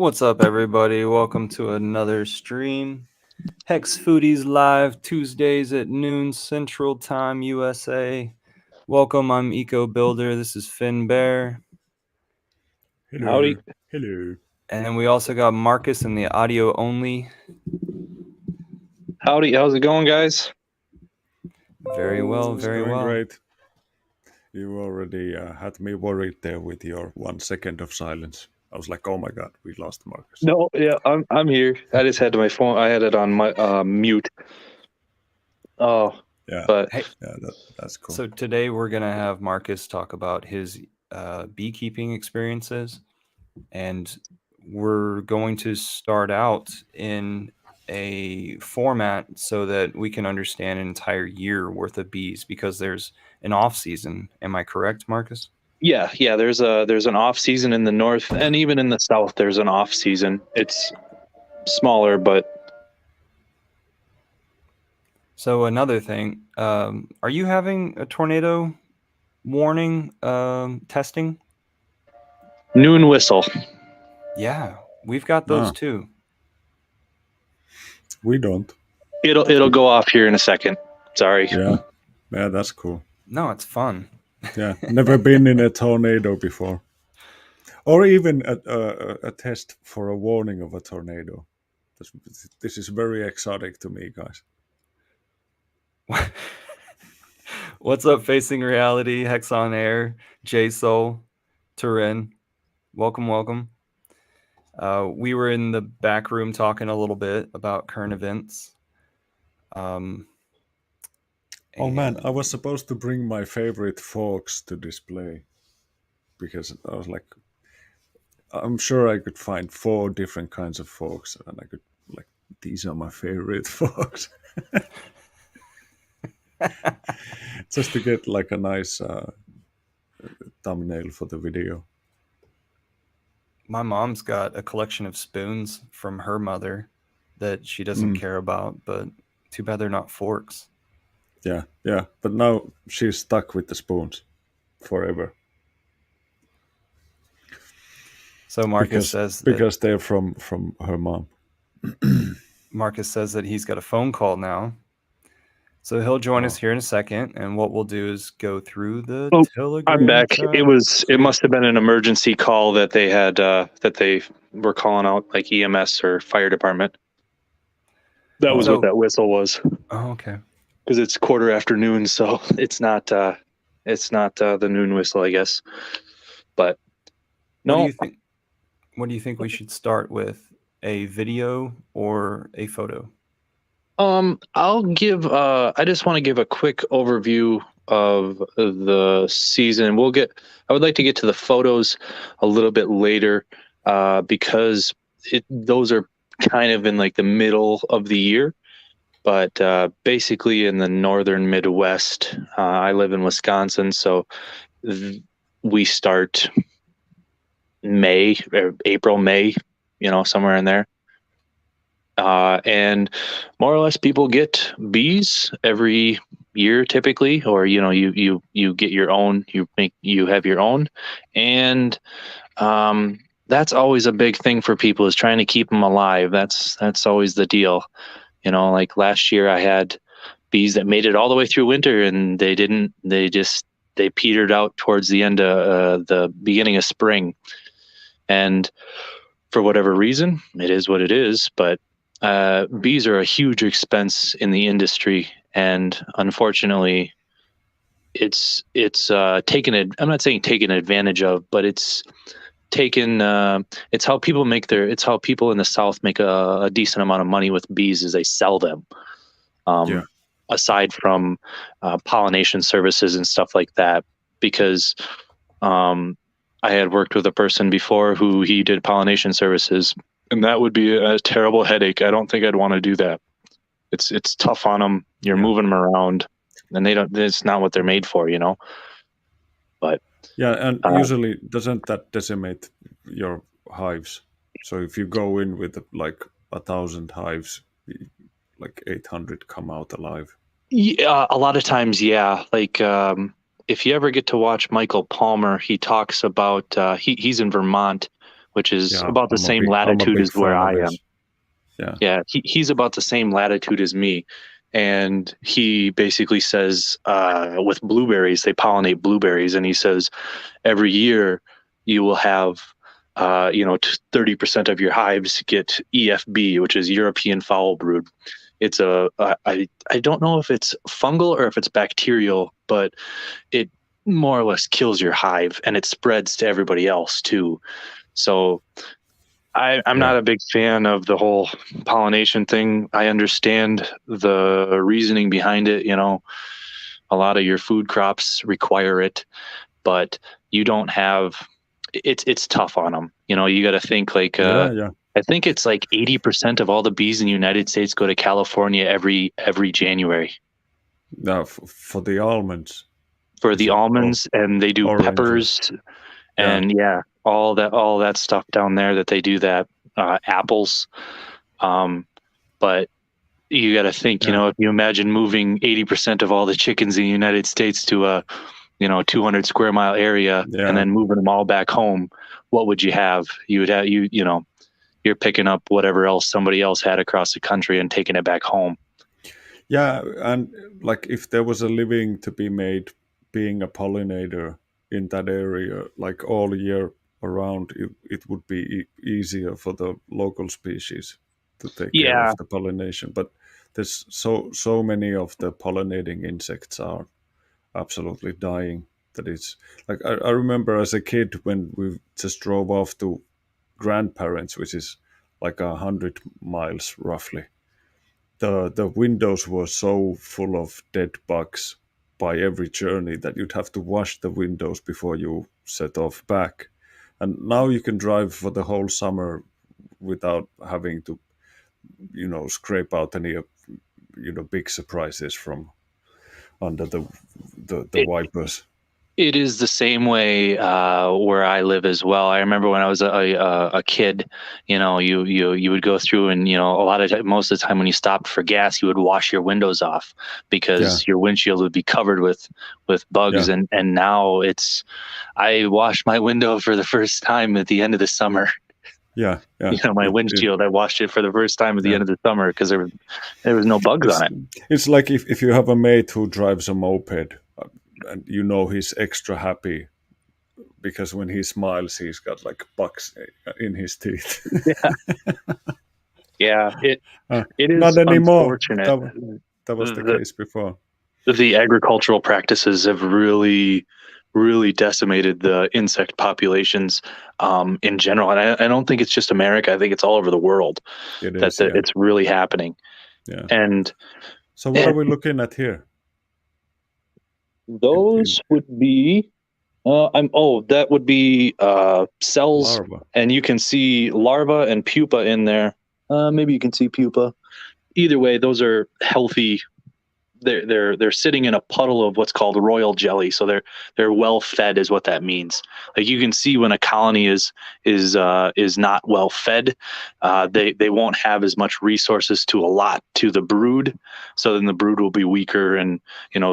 What's up, everybody? Welcome to another stream. Hex Foodies live Tuesdays at noon Central Time, USA. Welcome, I'm Eco Builder. This is Finn Bear. Hello. Howdy. Hello. And then we also got Marcus in the audio only. Howdy. How's it going, guys? Very well, It's very going well. great. You already had me worried there with your 1 second of silence. I was like, oh my god, we lost Marcus. No, yeah, I'm here. I just had my phone. I had it on my mute. Oh, Yeah, but Hey, yeah, that's cool. so today we're going to have Marcus talk about his beekeeping experiences. And we're going to start out in a format so that we can understand an entire year worth of bees, because there's an off season. Am I correct, Marcus? yeah. There's an off season in the north, and even in the south, there's an off season. It's smaller, but So another thing, are you having a tornado warning testing? noon whistle. Yeah, we've got those too. We don't. It'll go off here in a second. Sorry. Yeah, that's cool. No, it's fun. Yeah, never been in a tornado before, or even a test for a warning of a tornado. This is very exotic to me, guys. What's up, Facing Reality, Hex on Air, J-Soul, Turin? Welcome. We were in the back room talking a little bit about current events. Oh man, I was supposed to bring my favorite forks to display because I was like, I'm sure I could find 4 different kinds of forks, and I could like, these are my favorite forks. Just to get like a nice thumbnail for the video. My mom's got a collection of spoons from her mother that she doesn't care about, but too bad they're not forks. Yeah. But now she's stuck with the spoons forever. So Marcus says because they're from her mom. Marcus says that he's got a phone call now. So he'll join us here in a second, and what we'll do is go through the Telegram. I'm back. chat. It must have been an emergency call that they had that they were calling out, like EMS or fire department. That was what that whistle was. Oh, okay. Because it's 1:15, so it's not the noon whistle, I guess. But no. What do you think we should start with? A video or a photo? I'll give I just want to give a quick overview of the season. I would like to get to the photos a little bit later, because those are kind of in like the middle of the year. But basically in the northern Midwest, I live in Wisconsin, so we start May or April, May, somewhere in there. And more or less people get bees every year typically, or you get your own, you have your own. And that's always a big thing for people, is trying to keep them alive. That's always the deal. Like last year I had bees that made it all the way through winter, and they petered out towards the end of the beginning of spring. And for whatever reason, it is what it is, but bees are a huge expense in the industry, and unfortunately, it's taken. I'm not saying taken advantage of, but it's taken. It's how people It's how people in the South make a decent amount of money with bees, is they sell them. Aside from pollination services and stuff like that, because I had worked with a person before who he did pollination services. And that would be a terrible headache. I don't think I'd want to do that. It's tough on them. You're moving them around, and it's not what they're made for, But yeah, and usually doesn't that decimate your hives? So if you go in with like 1,000 hives, like 800 come out alive. Yeah, a lot of times, yeah. Like if you ever get to watch Michael Palmer, he talks about he's in Vermont which is Yeah, about the same I'm a latitude big as where fan of I am. his. Yeah. Yeah, he's about the same latitude as me. And he basically says, with blueberries, they pollinate blueberries. And he says, every year you will have, 30% of your hives get EFB, which is European foul brood. It's I don't know if it's fungal or if it's bacterial, but it more or less kills your hive and it spreads to everybody else too. So I'm Yeah. not a big fan of the whole pollination thing. I understand the reasoning behind it. A lot of your food crops require it, but you don't have. It's tough on them. You got to think like. Yeah. I think it's like 80% of all the bees in the United States go to California every January Now for the almonds, for is the it almonds, and they do oranges? peppers Yeah. and yeah, all that stuff down there that they do that apples. But you got to think, Yeah. if you imagine moving 80% of all the chickens in the United States to a 200 square mile area and Yeah. then moving them all back home, what would you have? You would have you're picking up whatever else somebody else had across the country and taking it back home. Yeah, and like if there was a living to be made being a pollinator in that area, like all year around, it would be easier for the local species to take care Yeah, of the pollination. But there's so many of the pollinating insects are absolutely dying that it's like I remember as a kid when we just drove off to grandparents, which is like 100 miles roughly. The windows were so full of dead bugs by every journey that you'd have to wash the windows before you set off back. And now you can drive for the whole summer without having to, scrape out any, big surprises from under the it, wipers. it is the same way where I live as well. I remember when I was a kid, you would go through and a lot of most of the time when you stopped for gas, you would wash your windows off Yeah, because your windshield would be covered with bugs. yeah, And now I washed my window for the first time at the end of the summer. yeah, yeah. My windshield, I washed it for the first time at the Yeah. end of the summer because there was no bugs on It's it. it's like if you have a mate who drives a moped, and he's extra happy because when he smiles, he's got like bugs in his teeth. Yeah, it Not is anymore. unfortunate. That was the The case before. the agricultural practices have really, really decimated the insect populations in general, and I don't think it's just America. I think it's all over the world It that, is, that yeah, it's really happening. yeah. And So what are we looking at here? In those would be that would be cells, larva. and you can see larva and pupa in there. Maybe you can see pupa. Either way, those are healthy. They're sitting in a puddle of what's called royal jelly, so they're well fed, is what that means. Like you can see when a colony is not well fed, they won't have as much resources to allot to the brood, so then the brood will be weaker, and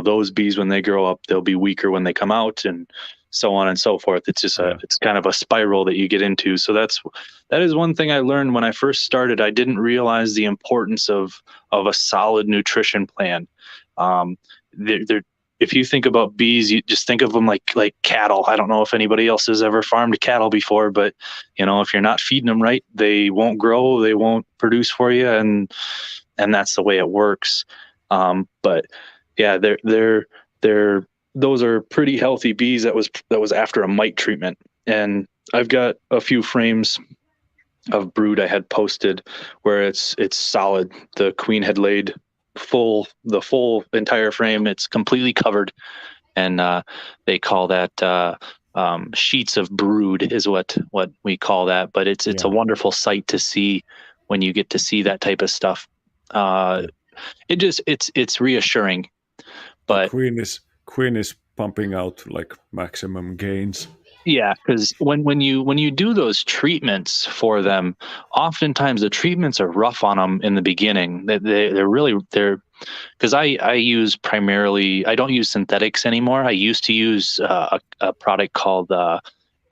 those bees when they grow up they'll be weaker when they come out, and so on and so forth. It's just Yeah. it's kind of a spiral that you get into. So that is one thing I learned when I first started. I didn't realize the importance of a solid nutrition plan. They're if you think about bees, you just think of them like cattle. I don't know if anybody else has ever farmed cattle before, but if you're not feeding them right, they won't grow, they won't produce for you, and that's the way it works. But yeah, they're those are pretty healthy bees. That was after a mite treatment, and I've got a few frames of brood I had posted where it's solid. The queen had laid the full entire frame. It's completely covered, and they call that sheets of brood is what we call that. But it's a Yeah. wonderful sight to see when you get to see that type of stuff. It's reassuring. The But queen is pumping out like maximum gains. yeah, because when you do those treatments for them, oftentimes the treatments are rough on them in the beginning. They're because I use primarily, I don't use synthetics anymore. I used to use a product called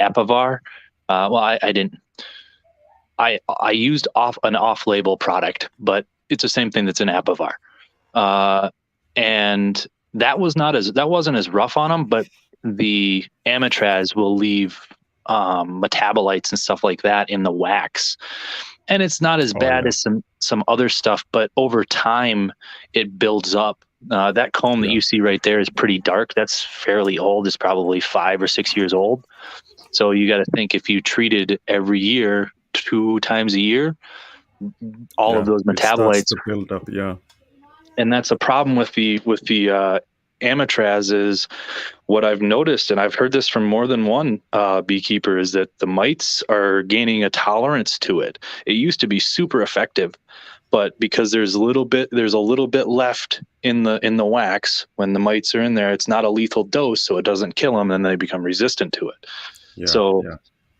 Apivar, Well, I didn't. I used an off-label product, but it's the same thing that's in Apivar, and that wasn't as rough on them. But the Amatraz will leave metabolites and stuff like that in the wax, and it's not as Oh bad yeah, as some other stuff. But over time, it builds up. That comb that yeah, you see right there is pretty dark. That's fairly old. It's probably 5 or 6 years old. So you got to think, if you treated every year, 2 times a year, all of yeah. those It starts metabolites. to build up. Yeah, And that's a problem with the Amatraz, is what I've noticed, and I've heard this from more than one beekeeper, is that the mites are gaining a tolerance to it. It used to be super effective, but because there's a little bit left in the wax when the mites are in there, it's not a lethal dose, so it doesn't kill them, and they become resistant to it. yeah, So yeah.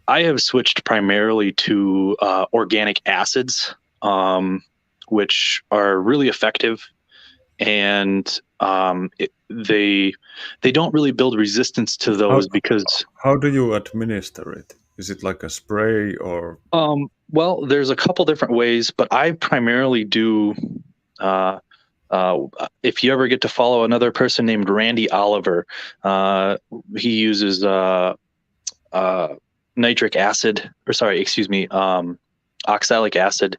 I have switched primarily to organic acids, which are really effective, and they don't really build resistance to How those because how do you administer it? Is it like a spray or? well, there's a couple different ways, but I primarily do. Uh, if you ever get to follow another person named Randy Oliver, he uses uh, nitric acid, or sorry, excuse me, oxalic acid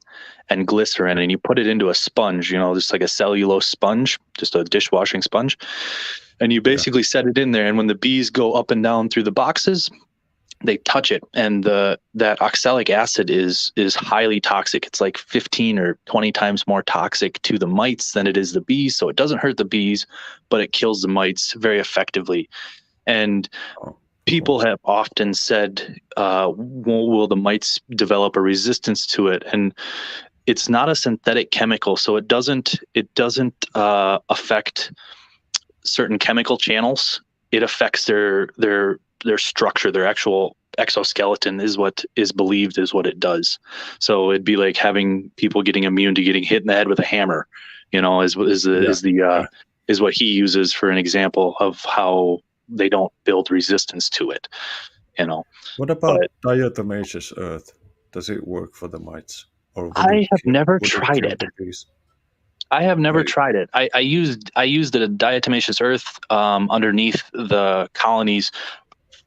and glycerin, and you put it into a sponge, just like a cellulose sponge, just a dishwashing sponge. And you Yeah, basically set it in there. And when the bees go up and down through the boxes, they touch it. And that oxalic acid is highly toxic. It's like 15 or 20 times more toxic to the mites than it is the bees. So it doesn't hurt the bees, but it kills the mites very effectively. And oh, people cool. have often said, will the mites develop a resistance to it? And it's not a synthetic chemical, so it doesn't affect certain chemical channels. It affects their structure, their actual exoskeleton is what is believed is what it does. So it'd be like having people getting immune to getting hit in the head with a hammer, Yeah, yeah. is what he uses for an example of how they don't build resistance to it, you know. What about But diatomaceous earth? Does it work for the mites, or I have never would it tried kill it. the bees? I have never I, tried it. I used the Diatomaceous Earth underneath the colonies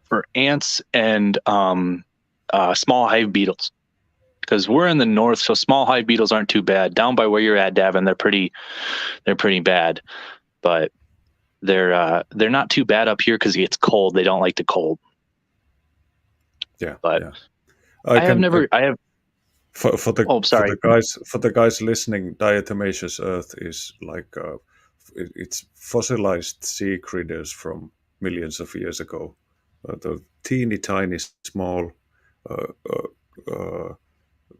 for ants and small hive beetles, because we're in the north, so small hive beetles aren't too bad. Down by where you're at, Davin, they're pretty bad, but they're not too bad up here because it gets cold. They don't like the cold. yeah, But yeah. I I have can never. I have. for the Oh, sorry. guys listening. Diatomaceous earth is like it's fossilized sea critters from millions of years ago. The teeny tiny small, uh, uh, uh,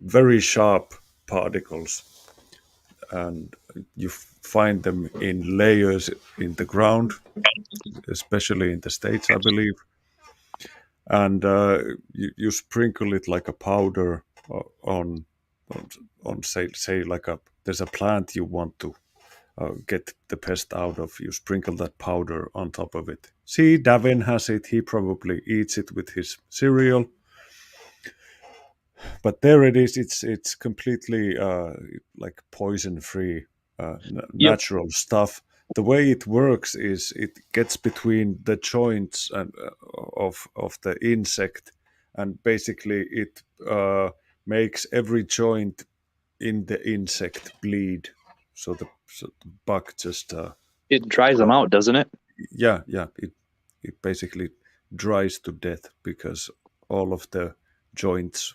very sharp particles, and you find them in layers in the ground, especially in the States, I believe. And you sprinkle it like a powder on on, on say like a there's a plant you want to get the pest out of. You sprinkle that powder on top of it. See, Davin has it. He probably eats it with his cereal. But there it is. It's completely like poison free, Yep. natural stuff. The way it works is it gets between the joints and of the insect, and basically it makes every joint in the insect bleed. So the bug just It dries them uh, out, doesn't it? yeah, it basically dries to death because all of the joints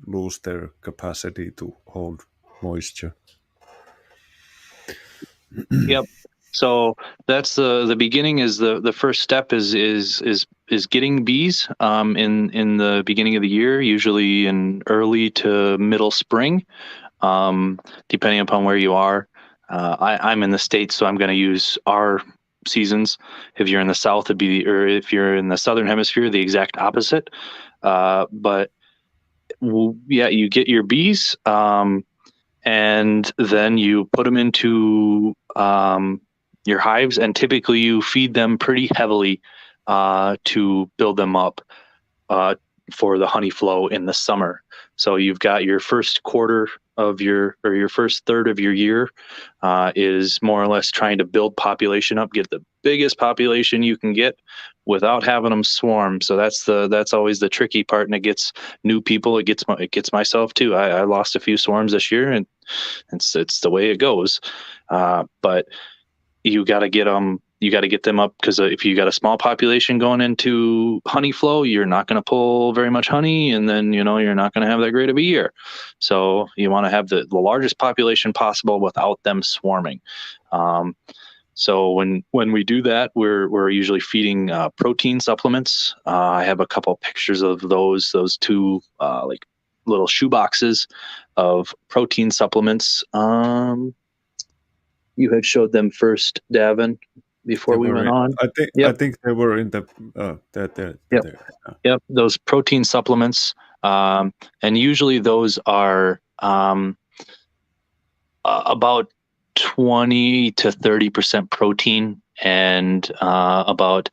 lose their capacity to hold moisture. Yep. So that's the beginning. Is the first step is getting bees in the beginning of the year, usually in early to middle spring, depending upon where you are. I'm in the States, so I'm going to use our seasons. If you're in the South, or if you're in the Southern Hemisphere, the exact opposite. But yeah, you get your bees, and then you put them into your hives, and typically you feed them pretty heavily to build them up. for the honey flow in the summer. So you've got your first quarter of your first third of your year is more or less trying to build population up, get the biggest population you can get without having them swarm. So that's always the tricky part, and it gets new people. It gets myself too. I lost a few swarms this year, and it's the way it goes. But you got to get them. You got to get them up, because if you got a small population going into honey flow, you're not going to pull very much honey, and then you're not going to have that great of a year. So you want to have the largest population possible without them swarming. So when we do that, we're usually feeding protein supplements. I have a couple pictures of those two like little shoe boxes of protein supplements. You had showed them first, Davin, before we went on. I think they were in the Yep. Yep, those protein supplements, and usually those are about 20 to 30% protein, and about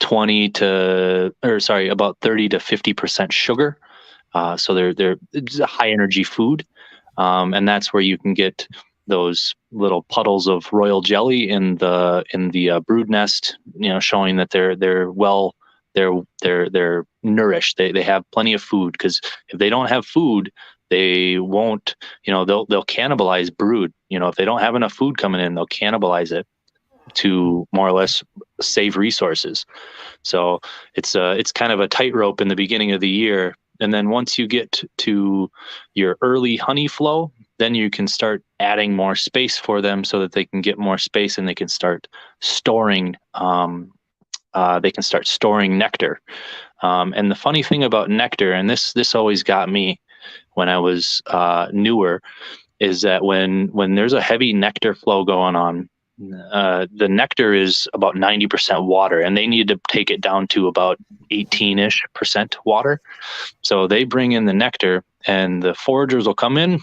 30 to 50% sugar. So they're it's a high energy food, and that's where you can get those little puddles of royal jelly in the brood nest, showing that they're nourished. They have plenty of food, because if they don't have food, they won't, they'll cannibalize brood. If they don't have enough food coming in, they'll cannibalize it to more or less save resources. So it's kind of a tightrope in the beginning of the year. And then once you get to your early honey flow, then you can start adding more space for them, so that they can get more space, and they can start storing. Nectar. And the funny thing about nectar, and this always got me when I was newer, is that when there's a heavy nectar flow going on, the nectar is about 90% water, and they need to take it down to about 18-ish% water. So they bring in the nectar, and the foragers will come in,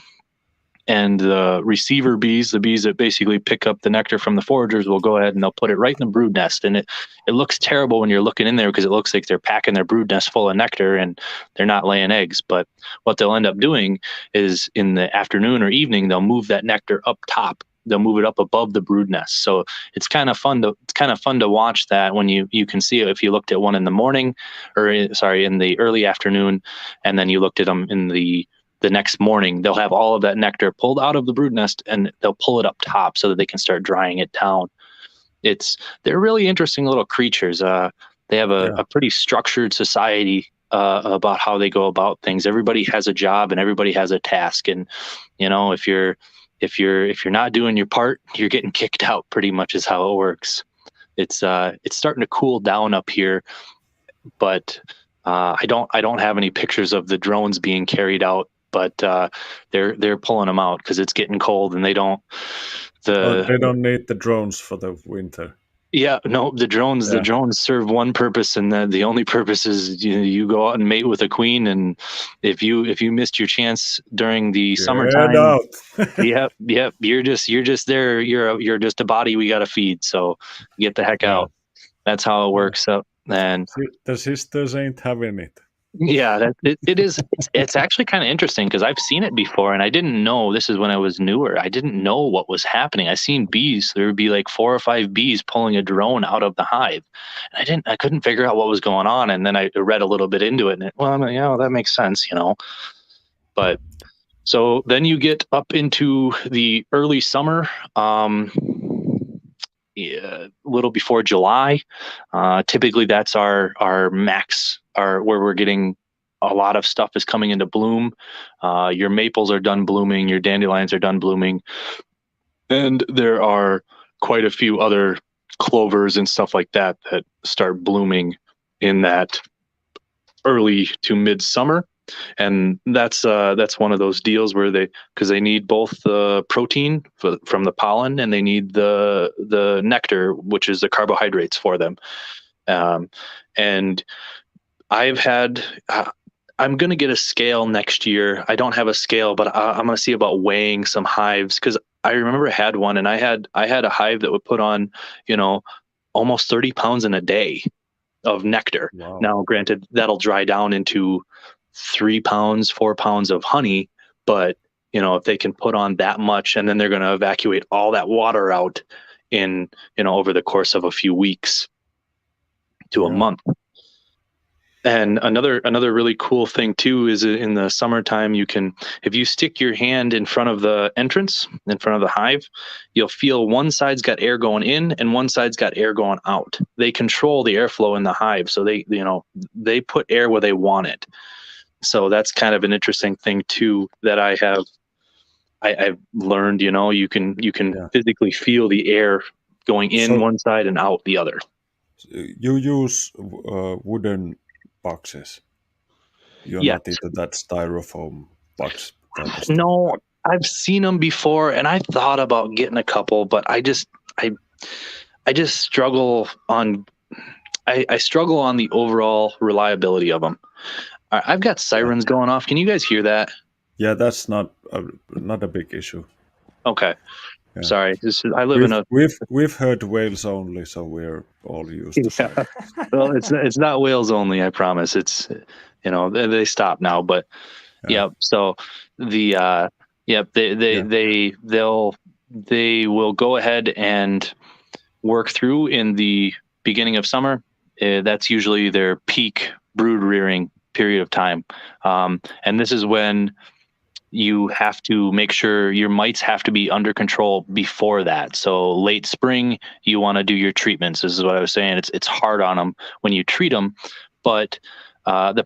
and the receiver bees, the bees that basically pick up the nectar from the foragers, will go ahead and they'll put it right in the brood nest. And it looks terrible when you're looking in there, because it looks like they're packing their brood nest full of nectar and they're not laying eggs. But what they'll end up doing is, in the afternoon or evening, they'll move that nectar up top. They'll move it up above the brood nest. So it's kind of fun to watch that, when you can see it if you looked at one in the morning, in the early afternoon, and then you looked at them in the next morning. They'll have all of that nectar pulled out of the brood nest, and they'll pull it up top so that they can start drying it down. They're really interesting little creatures. They have a pretty structured society about how they go about things. Everybody has a job and everybody has a task. And if you're not doing your part, you're getting kicked out, pretty much is how it works. It's starting to cool down up here, but I don't have any pictures of the drones being carried out, but they're pulling them out because it's getting cold, and they don't need the drones for the winter. Yeah, no, the drones serve one purpose, and the only purpose is you go out and mate with a queen, and if you missed your chance during the summertime, yep, you're just there. You're just a body we got to feed. So get the heck out. That's how it works. And the sisters ain't having it. Yeah, it is. It's actually kind of interesting, because I've seen it before, and I didn't know. This is when I was newer. I didn't know what was happening. I seen bees. There would be like 4 or 5 bees pulling a drone out of the hive, and I couldn't figure out what was going on. And then I read a little bit into it, and that makes sense, But so then you get up into the early summer. A little before July, typically that's our max, where we're getting a lot of stuff is coming into bloom. Your maples are done blooming, your dandelions are done blooming, and there are quite a few other clovers and stuff like that start blooming in that early to midsummer. And that's one of those deals where because they need both the protein from the pollen, and they need the nectar, which is the carbohydrates for them. And I'm going to get a scale next year. I don't have a scale, but I'm going to see about weighing some hives, because I remember I had one, and I had a hive that would put on, almost 30 pounds in a day. of nectar. Wow. Now, granted, that'll dry down into 3 pounds, 4 pounds of honey, but if they can put on that much, and then they're going to evacuate all that water out in over the course of a few weeks to a Yeah. month. And another really cool thing too is in the summertime, you can, if you stick your hand in front of the entrance, in front of the hive, you'll feel one side's got air going in and one side's got air going out. They control the airflow in the hive, so they put air where they want it. So that's kind of an interesting thing too that I've learned. You can physically feel the air going in So one side and out the other. you use wooden boxes. You're Yes. not into that styrofoam box type of stuff. No, I've seen them before, and I thought about getting a couple, but I just struggle on. I struggle on the overall reliability of them. I've got sirens going off. Can you guys hear that? Yeah, that's not a big issue. Okay. Yeah. Sorry. I live in a. We've heard whales only, so we're all used to sirens. Well, it's not whales only. I promise. It's they stop now, but yeah. So the they will go ahead and work through in the beginning of summer. That's usually their peak brood rearing period of time, and this is when you have to make sure your mites have to be under control before that. So late spring, you want to do your treatments. This is what I was saying. It's hard on them when you treat them, but the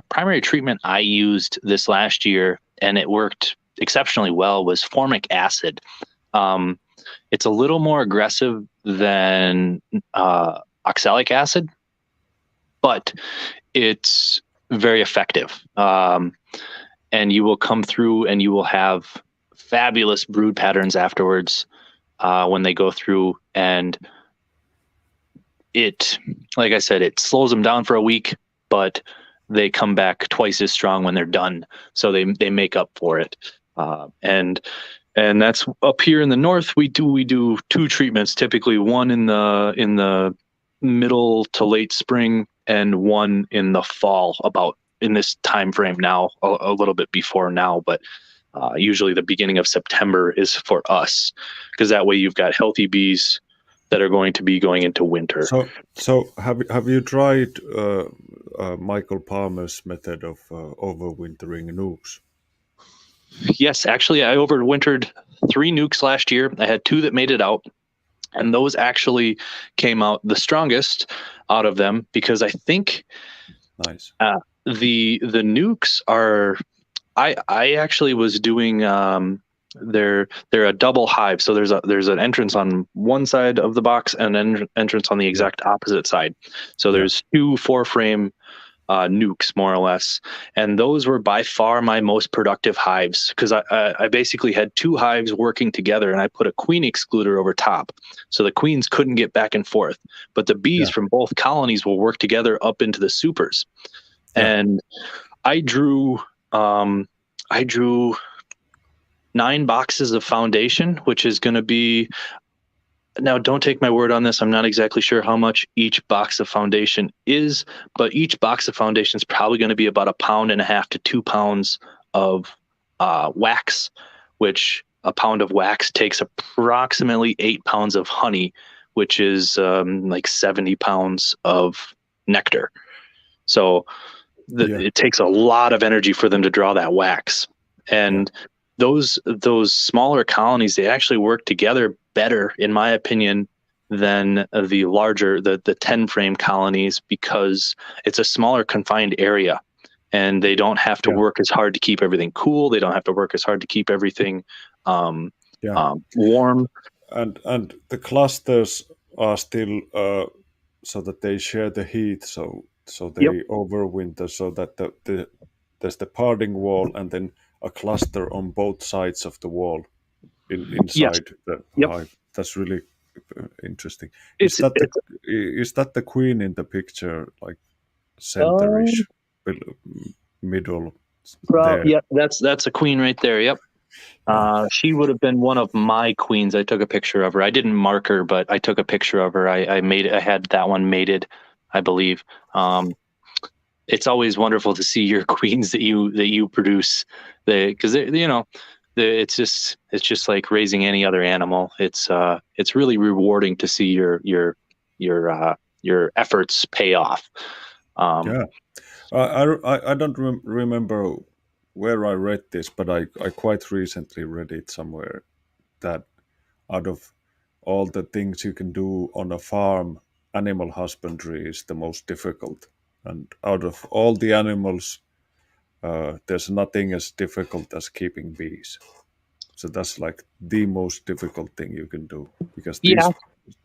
primary treatment I used this last year, and it worked exceptionally well, was formic acid. It's a little more aggressive than oxalic acid, but it's very effective. And you will come through and you will have fabulous brood patterns afterwards when they go through. And it, like I said, it slows them down for a week, but they come back twice as strong when they're done. So they make up for it. And that's up here in the north. We do 2 treatments, typically one in the middle to late spring and one in the fall, about in this time frame now, a little bit before now, but usually the beginning of September is for us, because that way you've got healthy bees that are going to be going into winter. So have you tried Michael Palmer's method of overwintering nukes? Yes, actually, I overwintered 3 nukes last year. I had 2 that made it out, and those actually came out the strongest out of them, because I think Nice. The nukes are. I actually was doing. They're a double hive, so there's an entrance on one side of the box and an entrance on the exact opposite side. So there's 2 4-frame nukes, more or less, and those were by far my most productive hives, because I basically had 2 hives working together, and I put a queen excluder over top, so the queens couldn't get back and forth, but the bees from both colonies will work together up into the supers. And I drew 9 boxes of foundation, which is going to be, now don't take my word on this, I'm not exactly sure how much each box of foundation is, but each box of foundation is probably going to be about 1.5 pounds to 2 pounds of wax, which a pound of wax takes approximately 8 pounds of honey, which is like 70 pounds of nectar. So it takes a lot of energy for them to draw that wax. And those smaller colonies, they actually work together better, in my opinion, than the larger, the 10-frame colonies, because it's a smaller confined area, and they don't have to work as hard to keep everything cool. They don't have to work as hard to keep everything warm. And the clusters are still so that they share the heat, so they overwinter, so that there's the parting wall and then a cluster on both sides of the wall inside the hive. That's really interesting. Is that the queen in the picture, like centerish, middle? Yeah, that's a queen right there. Yep. She would have been one of my queens. I took a picture of her. I didn't mark her, but I took a picture of her. I had that one mated I believe. It's always wonderful to see your queens that you produce, because it's just like raising any other animal. It's really rewarding to see your efforts pay off. Yeah. I don't remember where I read this, but I quite recently read it somewhere that out of all the things you can do on a farm, animal husbandry is the most difficult. And out of all the animals, there's nothing as difficult as keeping bees. So that's like the most difficult thing you can do because Yeah,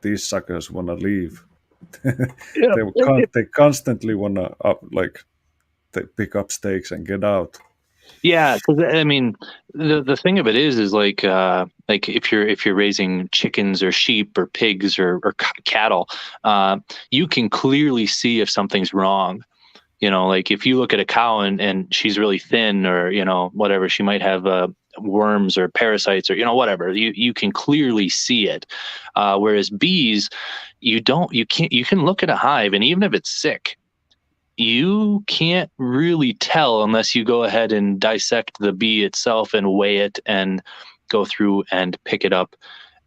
these suckers want to leave. yeah. They constantly want to they pick up stakes and get out. Yeah, because I mean, the thing of it is like if you're raising chickens or sheep or pigs or cattle, you can clearly see if something's wrong. Like if you look at a cow and she's really thin, or whatever, she might have worms or parasites, or whatever. You can clearly see it. Whereas bees, you can look at a hive, and even if it's sick, you can't really tell unless you go ahead and dissect the bee itself and weigh it and go through and pick it up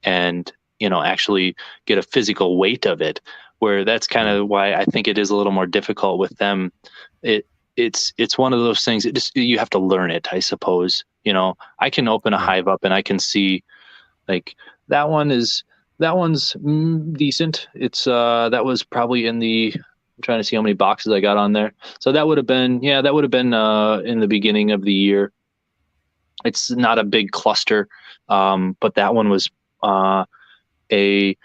and actually get a physical weight of it, where that's kind of why I think it is a little more difficult with them. It's one of those things, you have to learn it, I suppose. I can open a hive up and I can see, like, that one's decent. It's that was probably in the, I'm trying to see how many boxes I got on there. So that would have been in the beginning of the year. It's not a big cluster, but that one was a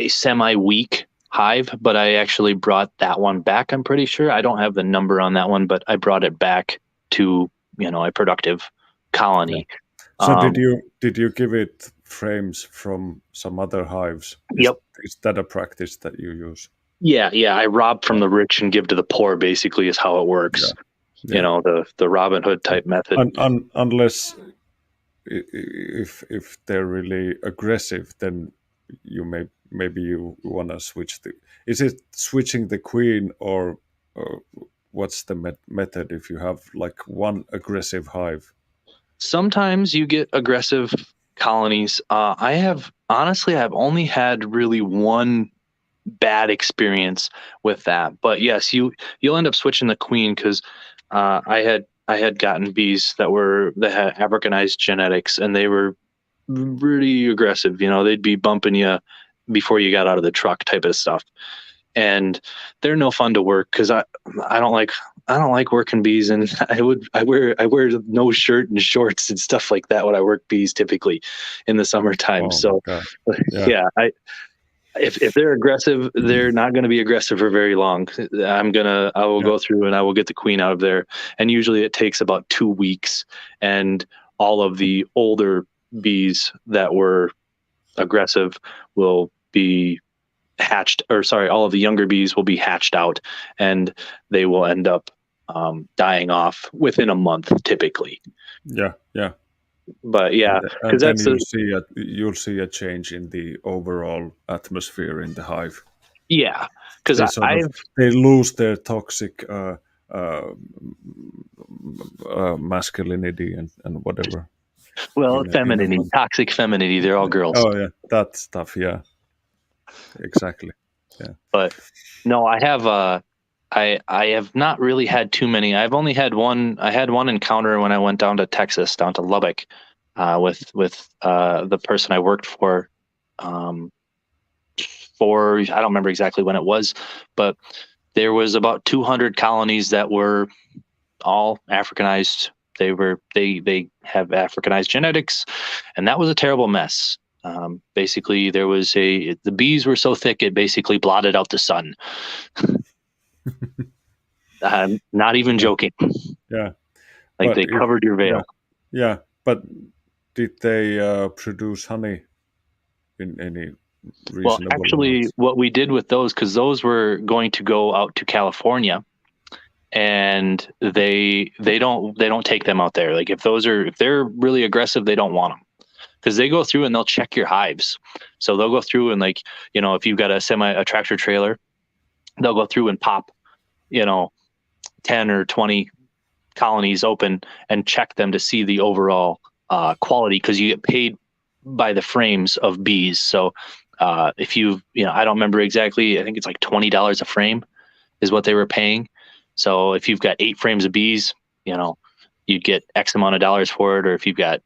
semi-weak hive, but I actually brought that one back. I'm pretty sure. I don't have the number on that one, but I brought it back to a productive colony. Yeah. So did you give it frames from some other hives? Yep. Is that a practice that you use? Yeah. I rob from the rich and give to the poor, basically, is how it works. Yeah. The Robin Hood type method. Unless if they're really aggressive, then maybe you want to switch is it switching the queen, or what's the method if you have like one aggressive hive? Sometimes you get aggressive colonies. I've only had really one bad experience with that, but yes, you'll end up switching the queen, because I had gotten bees that had Africanized genetics, and they were pretty aggressive. They'd be bumping you before you got out of the truck, type of stuff. And they're no fun to work, because I don't like working bees, and I wear no shirt and shorts and stuff like that when I work bees, typically in the summertime. So yeah, if they're aggressive, they're not going to be aggressive for very long. I will go through and I will get the queen out of there, and usually it takes about 2 weeks, and all of the older bees that were aggressive will be hatched, or sorry, all of the younger bees will be hatched out, and they will end up dying off within a month, typically. Yeah. But yeah, and then you'll see a change in the overall atmosphere in the hive. Yeah, because they lose their toxic masculinity and whatever. Well, femininity, toxic femininity. They're all girls. Oh yeah, that stuff. Yeah, exactly. Yeah. But no, I have not really had too many. I've only had one. I had one encounter when I went down to Texas, down to Lubbock, with the person I worked for. I don't remember exactly when it was, but there was about 200 colonies that were all Africanized. They have Africanized genetics, and that was a terrible mess. Basically, the bees were so thick it basically blotted out the sun. Not even joking. Yeah, like they covered your veil. Yeah, but did they produce honey in any reasonable? Well, actually, amounts? what we did with those, because those were going to go out to California, and they don't take them out there. Like if they're really aggressive, they don't want them, because they go through and they'll check your hives. So they'll go through and, like, if you've got a tractor trailer, they'll go through and pop, 10 or 20 colonies open and check them to see the overall quality, because you get paid by the frames of bees. So if I don't remember exactly, I think it's like $20 a frame is what they were paying. So if you've got 8 frames of bees, you'd get X amount of dollars for it. Or if you've got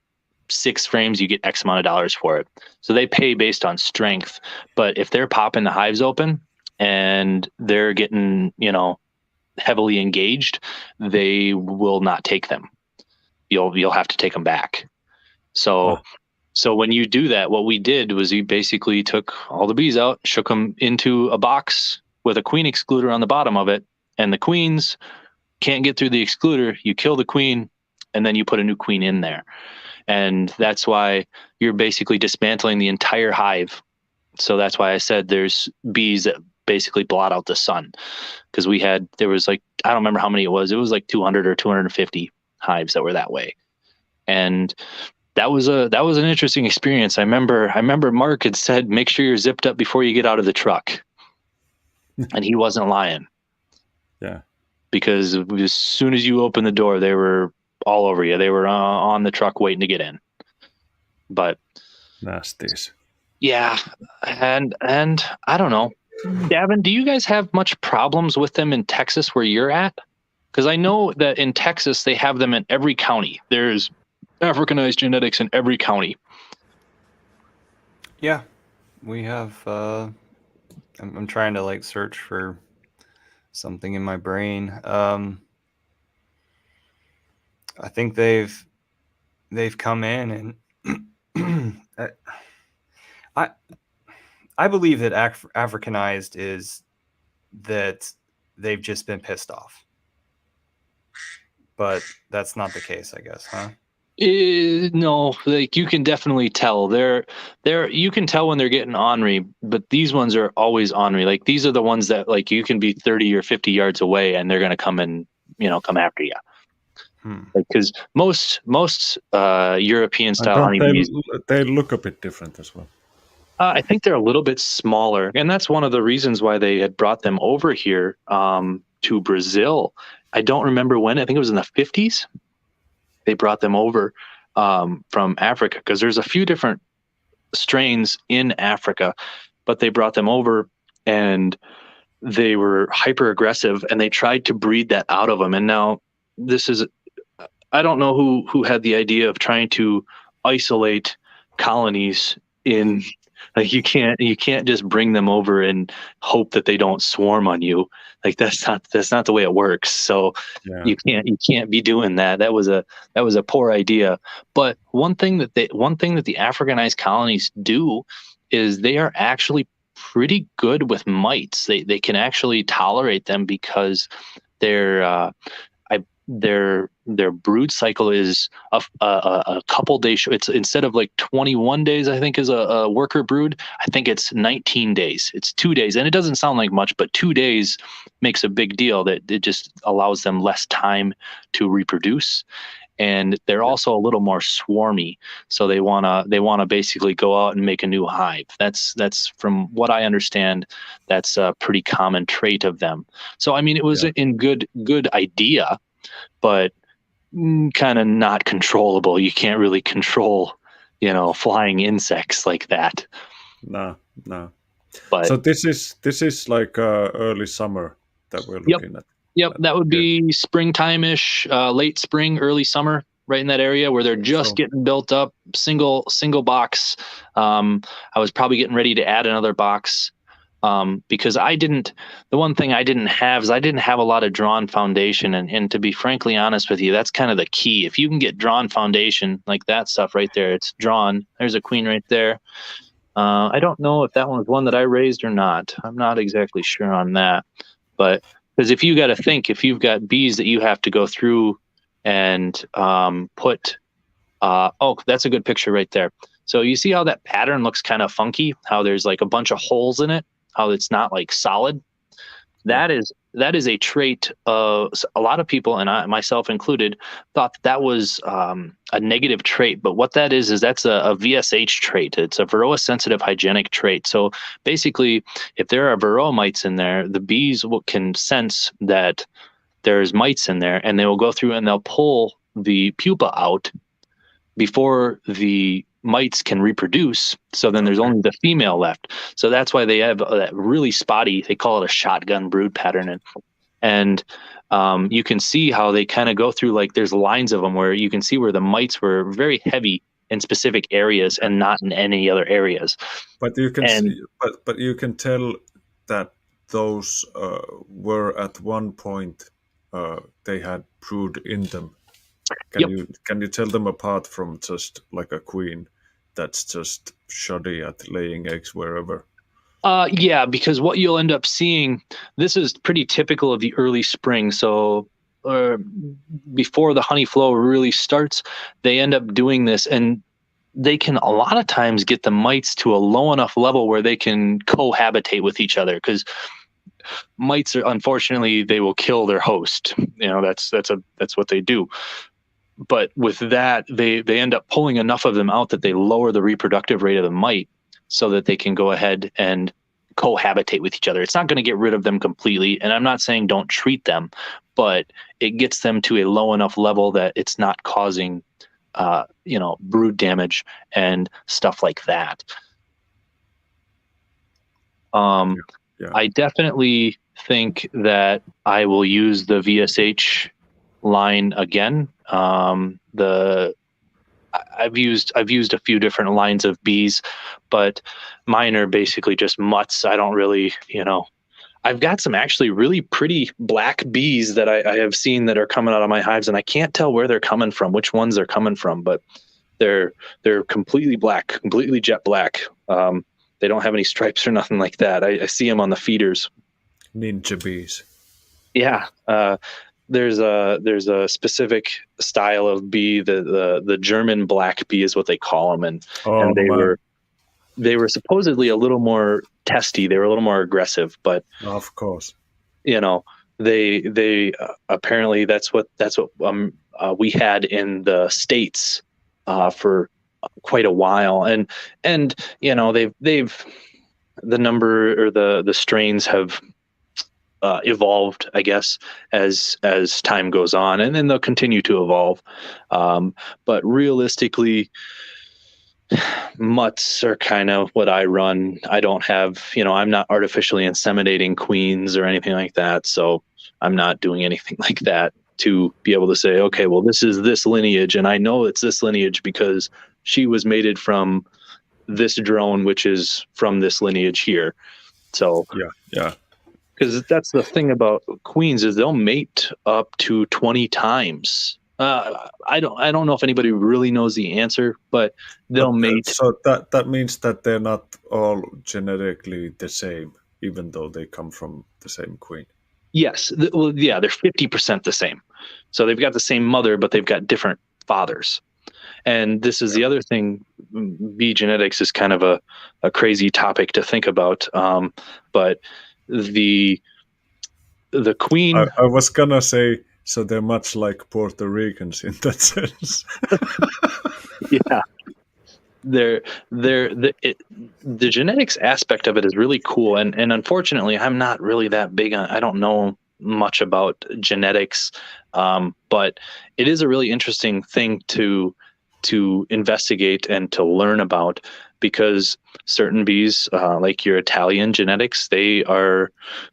6 frames, you get X amount of dollars for it. So they pay based on strength. But if they're popping the hives open and they're getting, heavily engaged, they will not take them. You'll have to take them back. So when you do that, what we did was we basically took all the bees out, shook them into a box with a queen excluder on the bottom of it, and the queens can't get through the excluder. You kill the queen, and then you put a new queen in there. And that's why you're basically dismantling the entire hive. So that's why I said there's bees that basically blot out the sun, because there was like, I don't remember how many it was like 200 or 250 hives that were that way. And that was an interesting experience. I remember Mark had said, make sure you're zipped up before you get out of the truck. And he wasn't lying. Yeah. Because as soon as you open the door, they were all over you. They were on the truck waiting to get in. But nasties. Yeah. And I don't know. Davin, do you guys have much problems with them in Texas where you're at? Because I know that in Texas, they have them in every county. There's Africanized genetics in every county. Yeah, we have. I'm trying to like search for something in my brain. I think they've come in and I believe that Africanized is that they've just been pissed off, but that's not the case, I guess, huh? No, like you can definitely tell you can tell when they're getting ornery, but these ones are always ornery. Like these are the ones that like you can be 30 or 50 yards away and they're going to come and, come after you. Because most European style honeybees, they look a bit different as well. I think they're a little bit smaller, and that's one of the reasons why they had brought them over here to Brazil. I don't remember when. I think it was in the 50s. They brought them over from Africa, because there's a few different strains in Africa, but they brought them over and they were hyper aggressive and they tried to breed that out of them. And now I don't know who had the idea of trying to isolate colonies in, like you can't just bring them over and hope that they don't swarm on you. Like that's not the way it works. So yeah. you can't be doing that. That was a poor idea. But one thing that the Africanized colonies do is they are actually pretty good with mites. They can actually tolerate them because their brood cycle is a couple days. It's instead of like 21 days, I think is a worker brood. I think it's 19 days. It's 2 days, and it doesn't sound like much, but 2 days makes a big deal. That it just allows them less time to reproduce, and they're also a little more swarmy. So they wanna basically go out and make a new hive. That's from what I understand. That's a pretty common trait of them. So I mean, it was in good idea, but kind of not controllable. You can't really control, flying insects like that. No. But so this is like early summer that we're looking at. Yep, that would be springtime-ish, late spring, early summer, right in that area where they're just getting built up. Single box. I was probably getting ready to add another box. Because the one thing I didn't have is I didn't have a lot of drawn foundation. And to be frankly honest with you, that's kind of the key. If you can get drawn foundation, like that stuff right there, it's drawn. There's a queen right there. I don't know if that one was one that I raised or not. I'm not exactly sure on that. But because if you've got bees that you have to go through and put, that's a good picture right there. So you see how that pattern looks kind of funky, how there's like a bunch of holes in it, how it's not like solid. That is that is a trait. A lot of people, and myself included, thought that was a negative trait. But what that is that's a VSH trait. It's a varroa-sensitive hygienic trait. So basically, if there are varroa mites in there, the bees can sense that there's mites in there, and they will go through and they'll pull the pupa out before the mites can reproduce. So then there's only the female left. So that's why they have that really spotty, they call it a shotgun brood pattern. And you can see how they kind of go through, like there's lines of them where you can see where the mites were very heavy in specific areas and not in any other areas. But you can see, but you can tell that those were at one point they had brood in them. Can you tell them apart from just like a queen that's just shoddy at laying eggs wherever? Yeah, because what you'll end up seeing, this is pretty typical of the early spring. So before the honey flow really starts, they end up doing this, and they can a lot of times get the mites to a low enough level where they can cohabitate with each other, because mites are, unfortunately, they will kill their host. That's what they do. But with that, they end up pulling enough of them out that they lower the reproductive rate of the mite so that they can go ahead and cohabitate with each other. It's not going to get rid of them completely. And I'm not saying don't treat them, but it gets them to a low enough level that it's not causing, brood damage and stuff like that. I definitely think that I will use the VSH line again. I've used a few different lines of bees, but mine are basically just mutts. I don't really, I've got some actually really pretty black bees that I have seen that are coming out of my hives, and I can't tell where they're coming from, which ones they're coming from, but they're completely black, completely jet black. They don't have any stripes or nothing like that. I see them on the feeders. Ninja bees. Yeah. There's a specific style of bee, the German black bee is what they call them, and they were supposedly a little more testy. They were a little more aggressive, but of course, they apparently that's what we had in the States for quite a while, and they've the number or the strains have evolved, I guess, as time goes on, and then they'll continue to evolve. But realistically, mutts are kind of what I run. I don't have, I'm not artificially inseminating queens or anything like that, so I'm not doing anything like that to be able to say, okay, well, this is this lineage, and I know it's this lineage because she was mated from this drone, which is from this lineage here. So yeah. Because that's the thing about queens, is they'll mate up to 20 times. I don't know if anybody really knows the answer, but they'll mate. So that means that they're not all genetically the same, even though they come from the same queen. Yes, they're 50% the same. So they've got the same mother, but they've got different fathers. And this is the other thing. Bee genetics is kind of a crazy topic to think about, but the queen. I was gonna say, so they're much like Puerto Ricans in that sense. Yeah, the genetics aspect of it is really cool, and unfortunately, I'm not really that big on. I don't know much about genetics, but it is a really interesting thing to investigate and to learn about, because certain bees, like your Italian genetics, they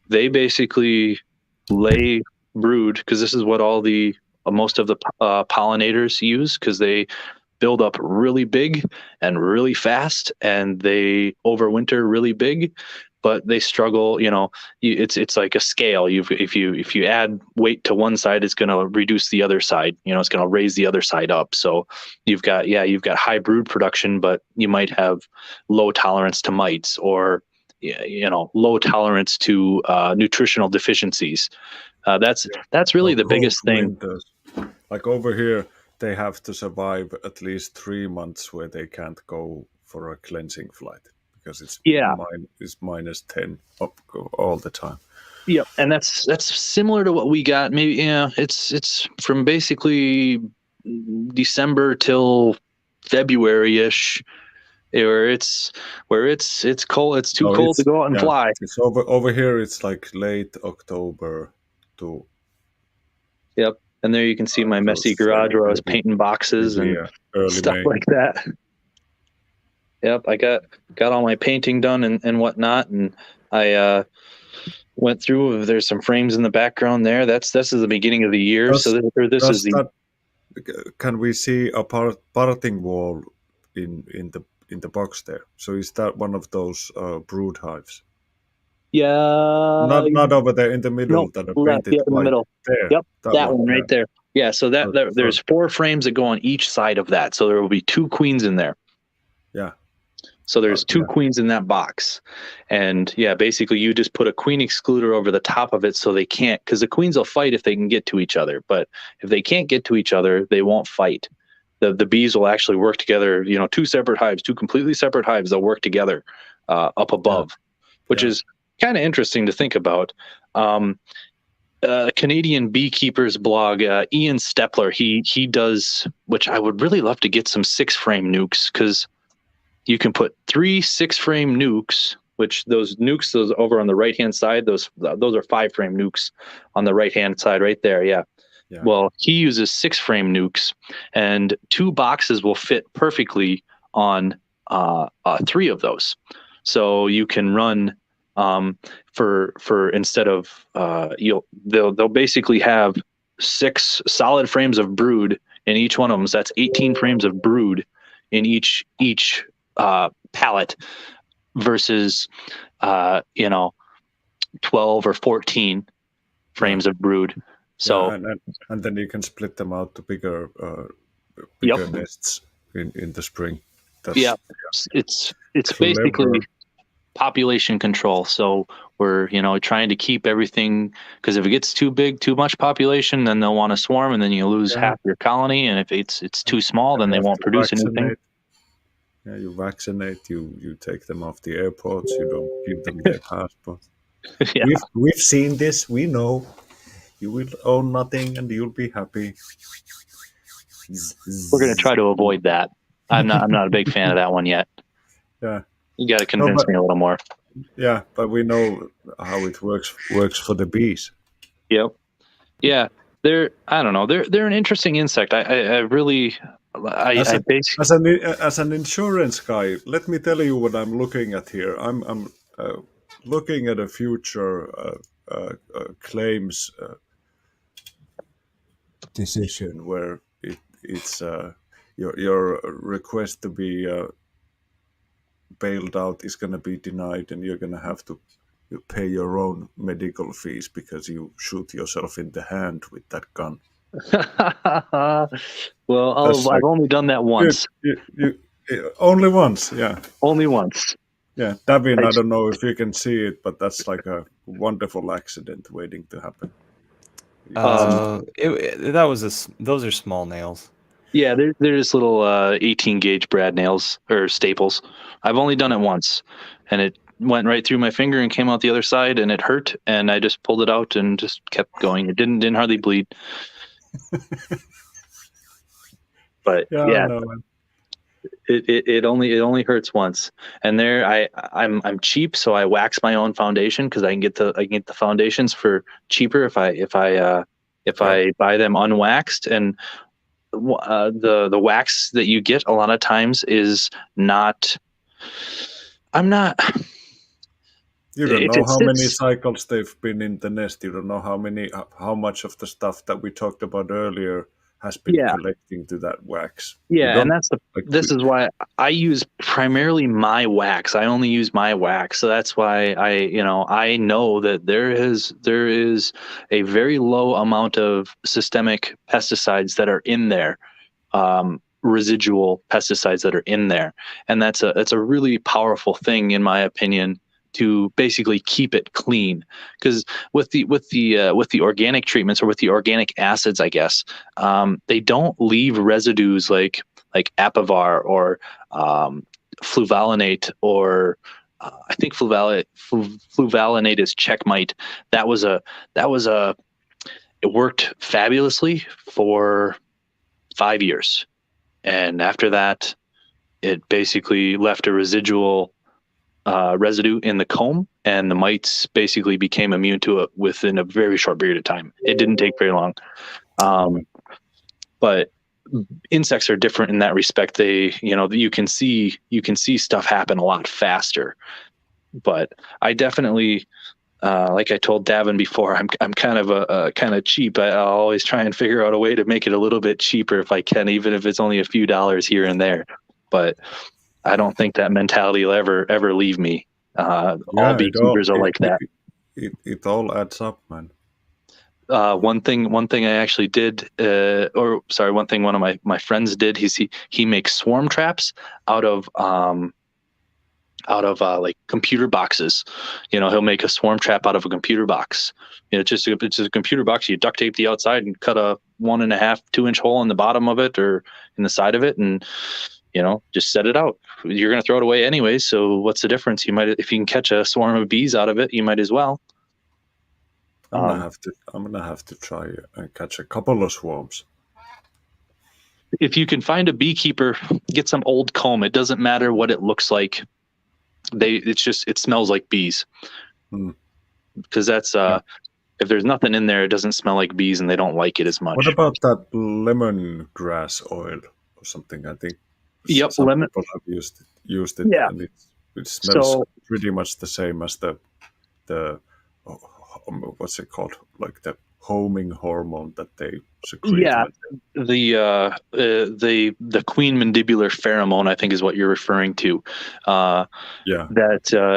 basically lay brood, because this is what most of the pollinators use, because they build up really big and really fast, and they overwinter really big, but they struggle. It's like a scale. If you add weight to one side, it's going to reduce the other side. It's going to raise the other side up. So you've got high brood production, but you might have low tolerance to mites, or low tolerance to nutritional deficiencies. That's really the biggest thing. Like over here, they have to survive at least 3 months where they can't go for a cleansing flight, because it's -10 up all the time. Yep, and that's similar to what we got. Maybe it's from basically December till February-ish, where it's cold. It's too Oh, cold to it's go out and yeah. fly. It's over here. It's like late October to Yep, and there you can see my messy garage where I was painting boxes maybe and early stuff May. like that. Yep, I got all my painting done and whatnot, and I went through. There's some frames in the background there. This is the beginning of the year, so Does this is does the that can we see a parting wall in the box there? So is that one of those brood hives? yeah. Not over there in the No, middle that are left, painted yeah, in the white. middle. There, Yep, that that one. one Yeah. right there. Yeah, so So there's 4 frames that go on each side of that. So there will be 2 queens in there. yeah, So there's 2 yeah, queens in that box. And yeah, basically you just put a queen excluder over the top of it so they can't, because the queens will fight if they can get to each other. But if they can't get to each other, they won't fight. The bees will actually work together, 2 separate hives, 2 completely separate hives, they'll work together up above, which yeah. is kind of interesting to think about. Canadian beekeepers blog, Ian Stepler, he does, which I would really love to get some 6-frame nukes, because you can put 3 6-frame nukes, which those over on the right hand side, those are 5-frame nukes on the right hand side right there. Yeah. Yeah. Well, he uses 6-frame nukes, and 2 boxes will fit perfectly on 3 of those. So you can run for instead of they'll basically have 6 solid frames of brood in each one of them. So that's 18 frames of brood in each pallet versus 12 or 14 frames of brood. So Yeah, and then you can split them out to bigger yep. nests in the spring. That's Yeah, it's basically clever. population control. So we're trying to keep everything, because if it gets too big, too much population, then they'll want to swarm, and then you lose half your colony. And if it's too small, then You they have won't to produce anything. vaccinate. Yeah, you vaccinate. You take them off the airports. You don't give them their passport. Yeah, We've seen this. We know. You will own nothing, and you'll be happy. we're going to try to avoid that. I'm not a big fan of that one yet. Yeah. You got to No, convince me a little more. yeah, but we know how it works for the bees. Yep. Yeah. I don't know. They're an interesting insect. I really As an insurance guy, let me tell you what I'm looking at here. I'm looking at a future claims decision where it's your request to be bailed out is going to be denied, and you're going to have to pay your own medical fees because you shoot yourself in the hand with that gun. well, That's I've only done that once. You only once, yeah. Only once. Yeah, Davin, I don't know if you can see it, but that's like a wonderful accident waiting to happen. Those are small nails. Yeah, they're just little 18 gauge brad nails or staples. I've only done it once, and it went right through my finger and came out the other side, and it hurt, and I just pulled it out and just kept going. It didn't hardly bleed. But yeah, it only hurts once. And there I'm cheap, so I wax my own foundation, because I can get the foundations for cheaper if I buy them unwaxed. And the wax that you get a lot of times is not. You don't know how many cycles they've been in the nest. You don't know how much of the stuff that we talked about earlier has been collecting to that wax. Yeah, and this is why I use primarily my wax. I only use my wax, so that's why I know that there is a very low amount of systemic pesticides that are in there, residual pesticides that are in there, and that's a really powerful thing, in my opinion, to basically keep it clean. Because with the organic treatments, or with the organic acids, I guess, they don't leave residues like Apivar or fluvalinate or I think fluvalinatus checkmite. That was a it worked fabulously for 5 years, and after that, it basically left a residual residue in the comb, and the mites basically became immune to it within a very short period of time. It didn't take very long. But insects are different in that respect. They, you can see stuff happen a lot faster. But I definitely, like I told Davin before, I'm kind of cheap. I'll always try and figure out a way to make it a little bit cheaper if I can, even if it's only a few dollars here and there. But I don't think that mentality will ever leave me. All beekeepers are like that. It all adds up, man. One thing I actually did, one thing one of my friends did, he makes swarm traps out of like computer boxes. He'll make a swarm trap out of a computer box. It's just a computer box. You duct tape the outside and cut a 1.5, 2-inch hole in the bottom of it or in the side of it, and just set it out. You're going to throw it away anyway, so what's the difference? You might, if you can catch a swarm of bees out of it, you might as well. I'm gonna have to try and catch a couple of swarms. If you can find a beekeeper, get some old comb. It doesn't matter what it looks like. It smells like bees. Because that's if there's nothing in there, it doesn't smell like bees, and they don't like it as much. What about that lemongrass oil or something? I think some people have used it, yeah. And it smells pretty much the same as the what's it called, like the homing hormone that they secrete. Yeah, the queen mandibular pheromone, I think, is what you're referring to. That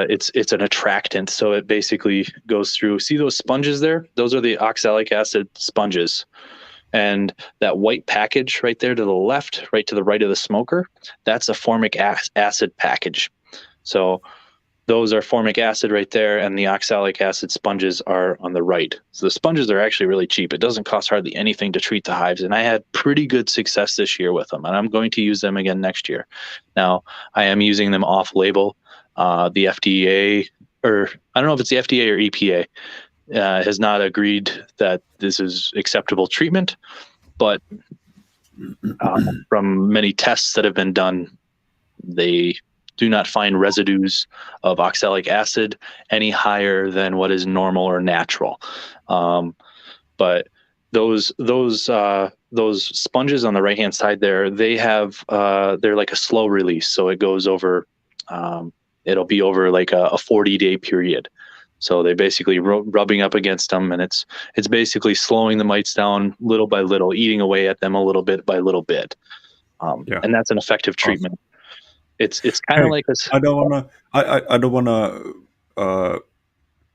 it's an attractant, so it basically goes through. See those sponges there? Those are the oxalic acid sponges, and that white package right there to the left, right to the right of the smoker, that's a formic acid package. So those are formic acid right there, and the oxalic acid sponges are on the right. So the sponges are actually really cheap. It doesn't cost hardly anything to treat the hives, and I had pretty good success this year with them, and I'm going to use them again next year. Now, I am using them off-label. The FDA, or I don't know if it's the FDA or EPA, has not agreed that this is acceptable treatment, but from many tests that have been done, they do not find residues of oxalic acid any higher than what is normal or natural. But those sponges on the right hand side there, they're like a slow release, so it goes over. It'll be over like a 40-day period. So they're basically rubbing up against them, and it's basically slowing the mites down little by little, eating away at them a little bit by little bit. And that's an effective treatment. It's kind of like this. I don't wanna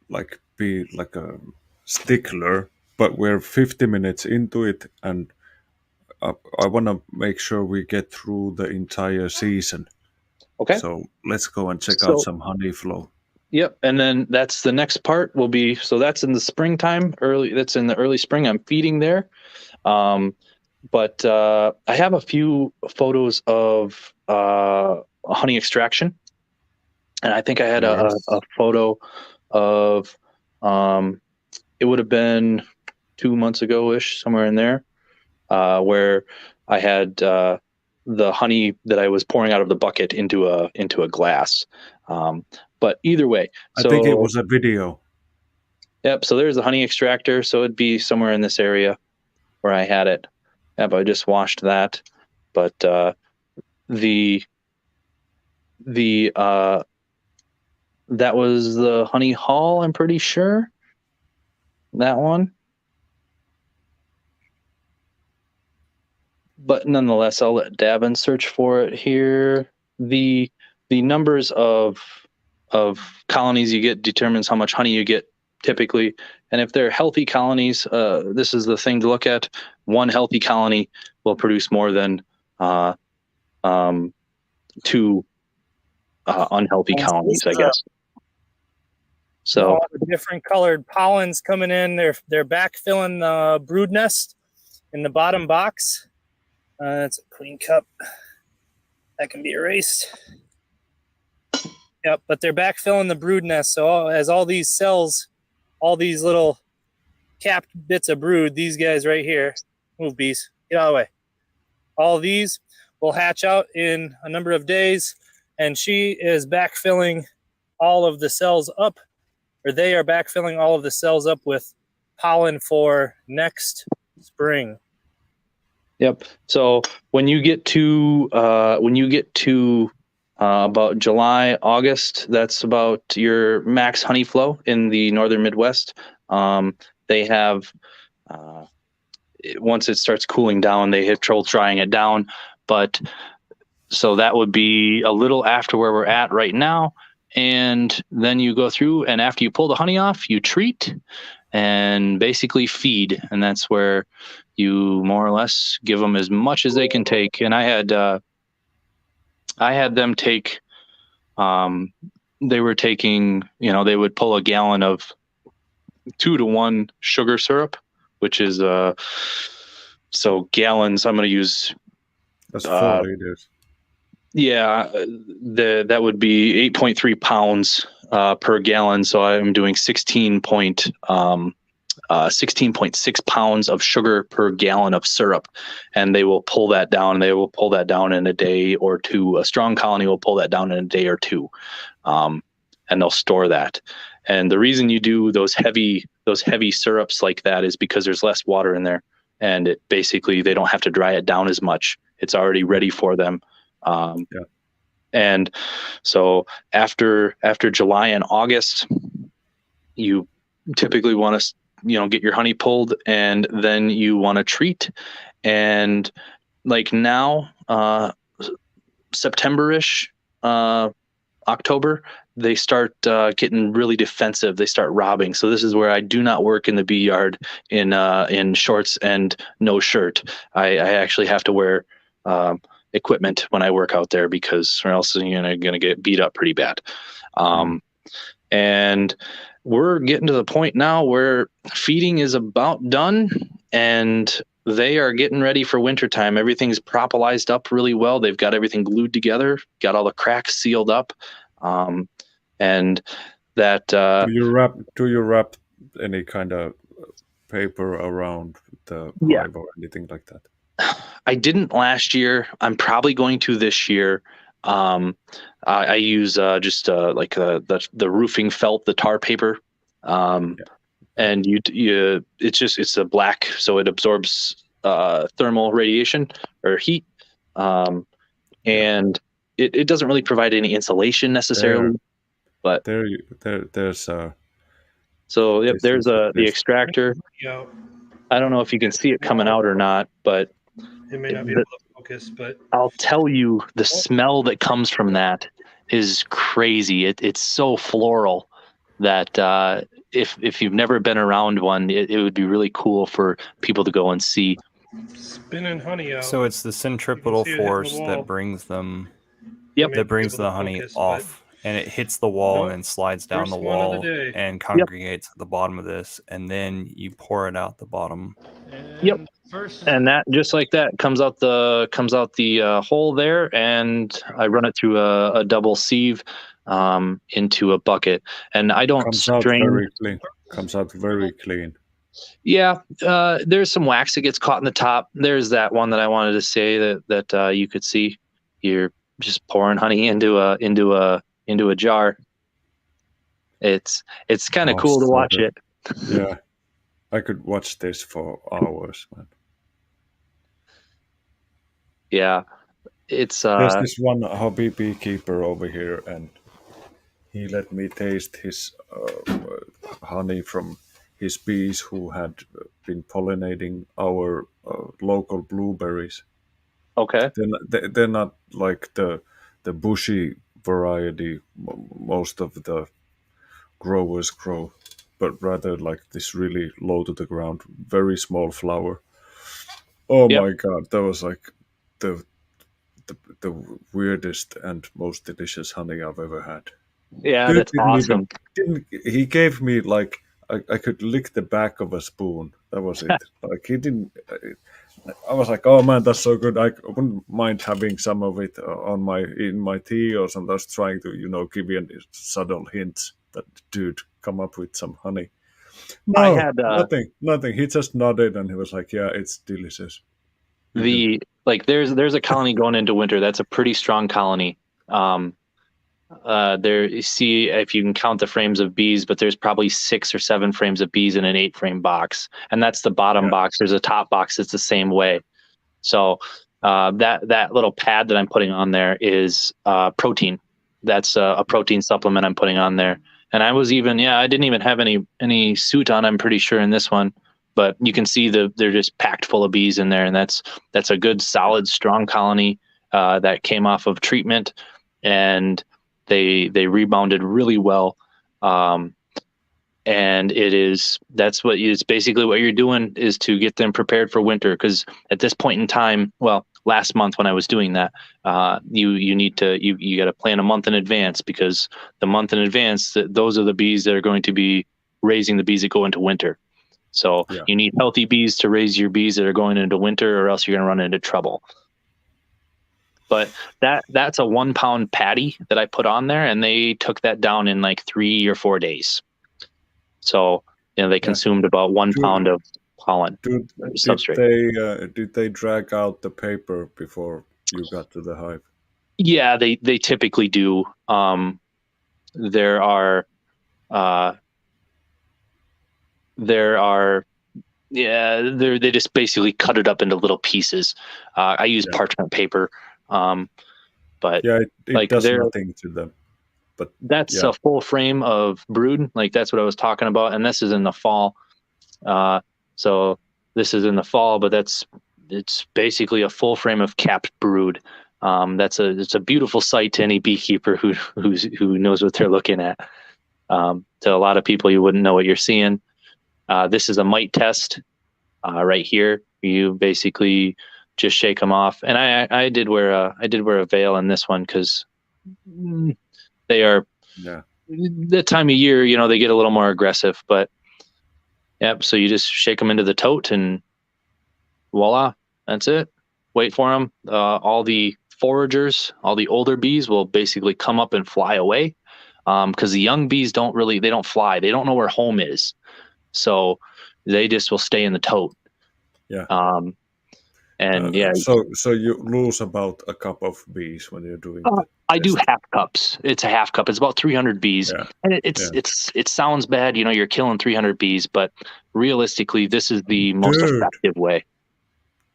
like be like a stickler, but we're 50 minutes into it, and I want to make sure we get through the entire season. Okay. So let's go and check out some honey flow. Yep, and then that's the next part will be, so that's in the springtime, that's in the early spring. I'm feeding there. But I have a few photos of honey extraction, and I think I had a photo of it would have been 2 months ago-ish, somewhere in there, where I had the honey that I was pouring out of the bucket into a glass. But either way, I think it was a video. Yep. So there's the honey extractor. So it'd be somewhere in this area where I had it. Yep, I just washed that. But that was the honey haul, I'm pretty sure. That one. But nonetheless, I'll let Davin search for it here. The numbers of colonies you get determines how much honey you get typically. And if they're healthy colonies, this is the thing to look at. One healthy colony will produce more than 2 unhealthy colonies, I guess. So all the different colored pollens coming in. They're backfilling the brood nest in the bottom box. It's a clean cup that can be erased. Yep, but they're backfilling the brood nest. So as all these cells, all these little capped bits of brood, these guys right here, move bees, get out of the way. All of these will hatch out in a number of days, and she is backfilling all of the cells up, or they are backfilling all of the cells up with pollen for next spring. Yep. So when you get to about July, August, that's about your max honey flow in the northern Midwest. They have once it starts cooling down, they have trouble drying it down. But so that would be a little after where we're at right now. And then you go through, and after you pull the honey off, you treat and basically feed. And that's where you more or less give them as much as they can take. And I had them take, they were taking, they would pull a gallon of 2-to-1 sugar syrup, which is, so gallons, I'm going to use. That's 4 liters. Yeah, that would be 8.3 pounds per gallon. So I'm doing 16.6 pounds of sugar per gallon of syrup, and they will pull that down. They will pull that down in a day or two. A strong colony will pull that down in a day or two, and they'll store that. And the reason you do those heavy syrups like that is because there's less water in there, and it basically they don't have to dry it down as much. It's already ready for them. And so after July and August, you typically want to get your honey pulled, and then you want to treat. And like now, September-ish, October, they start getting really defensive. They start robbing. So this is where I do not work in the bee yard in shorts and no shirt. I actually have to wear equipment when I work out there, because or else you're going to get beat up pretty bad. And we're getting to the point now where feeding is about done, and they are getting ready for wintertime. Everything's propolized up really well. They've got everything glued together, got all the cracks sealed up. And that do you wrap any kind of paper around the hive or anything like that? I didn't last year. I'm probably going to this year. I use just like the roofing felt, the tar paper, and it's a black, so it absorbs thermal radiation or heat, and it doesn't really provide any insulation necessarily. But there's so yep, there's the extractor. Yeah. I don't know if you can see it coming out or not, but It may not be able to focus, but I'll tell you, the smell that comes from that is crazy. It's so floral that if you've never been around one, it would be really cool for people to go and see. spinning honey out. So it's the centripetal see it hitting the force wall. that brings them. Yep. That brings the honey off, and it hits the wall and then slides down the First one of wall the day. and congregates at the bottom of this, and then you pour it out the bottom. Yep. And that just like that comes out the hole there, and I run it through a double sieve into a bucket, and I don't comes out strain. very clean. Comes out very clean. Yeah, there's some wax that gets caught in the top. There's that one that I wanted to say that you could see. You're just pouring honey into a jar. It's kind of cool to watch it. Yeah, I could watch this for hours, man. Yeah, it's there's this one hobby beekeeper over here, and he let me taste his honey from his bees who had been pollinating our local blueberries. Okay. They're not like the bushy variety most of the growers grow, but rather like this really low to the ground, very small flower. Oh my God, that was like the weirdest and most delicious honey I've ever had. Yeah, that's awesome. He gave me like I could lick the back of a spoon. That was it. Like he didn't. I was like, oh man, that's so good. I wouldn't mind having some of it in my tea or something. I was trying to give you a subtle hint that dude come up with some honey. I No, had nothing. He just nodded and he was like, yeah, it's delicious. there's a colony going into winter. That's a pretty strong colony. There you see if you can count the frames of bees, but there's probably 6 or 7 frames of bees in an 8-frame box, and that's the bottom box. There's a top box that's the same way. So that little pad that I'm putting on there is protein. That's a protein supplement I'm putting on there. And I didn't even have any suit on, I'm pretty sure, in this one. But you can see they're just packed full of bees in there, and that's a good, solid, strong colony that came off of treatment, and they rebounded really well. And it's basically what you're doing is to get them prepared for winter, because at this point in time, well, last month when I was doing that, you got to plan a month in advance, because the month in advance, those are the bees that are going to be raising the bees that go into winter. So you need healthy bees to raise your bees that are going into winter, or else you're going to run into trouble. But that's a 1 pound patty that I put on there, and they took that down in like 3 or 4 days. So they consumed about 1 pound of pollen substrate. Did they drag out the paper before you got to the hive? Yeah, they typically do. They just basically cut it up into little pieces. I use parchment paper, but it does nothing to them. But that's a full frame of brood. Like that's what I was talking about, and this is in the fall. So this is in the fall, but it's basically a full frame of capped brood. It's a beautiful sight to any beekeeper who knows what they're looking at. To a lot of people, you wouldn't know what you're seeing. This is a mite test right here. You basically just shake them off, and I did wear a veil in this one because they are that time of year. They get a little more aggressive, but so you just shake them into the tote, and voila, that's it. Wait for them. All the foragers, all the older bees will basically come up and fly away, because the young bees don't fly. They don't know where home is. So they just will stay in the tote. So you lose about a cup of bees when you're doing I do half cups. It's a half cup. It's about 300 bees. And it sounds bad, you're killing 300 bees, but realistically this is the most effective way.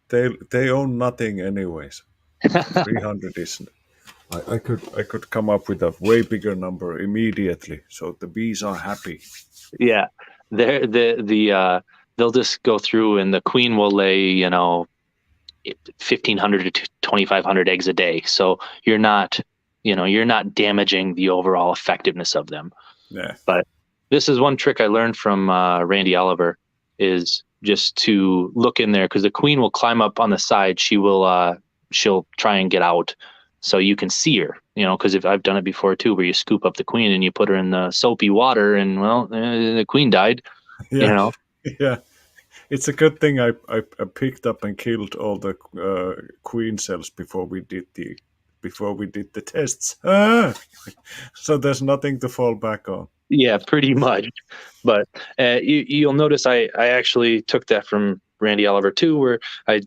They own nothing anyways. 300 isn't. I could come up with a way bigger number immediately, so the bees are happy. Yeah, they'll just go through, and the queen will lay 1,500 to 2,500 eggs a day. So you're not damaging the overall effectiveness of them. Yeah. But this is one trick I learned from Randy Oliver, is just to look in there, because the queen will climb up on the side. She'll try and get out, so you can see her. Because if I've done it before too, where you scoop up the queen and you put her in the soapy water, and the queen died. Yeah. Yeah. It's a good thing I picked up and killed all the queen cells before we did the tests. So there's nothing to fall back on. Yeah, pretty much. But you'll notice I actually took that from Randy Oliver too, where I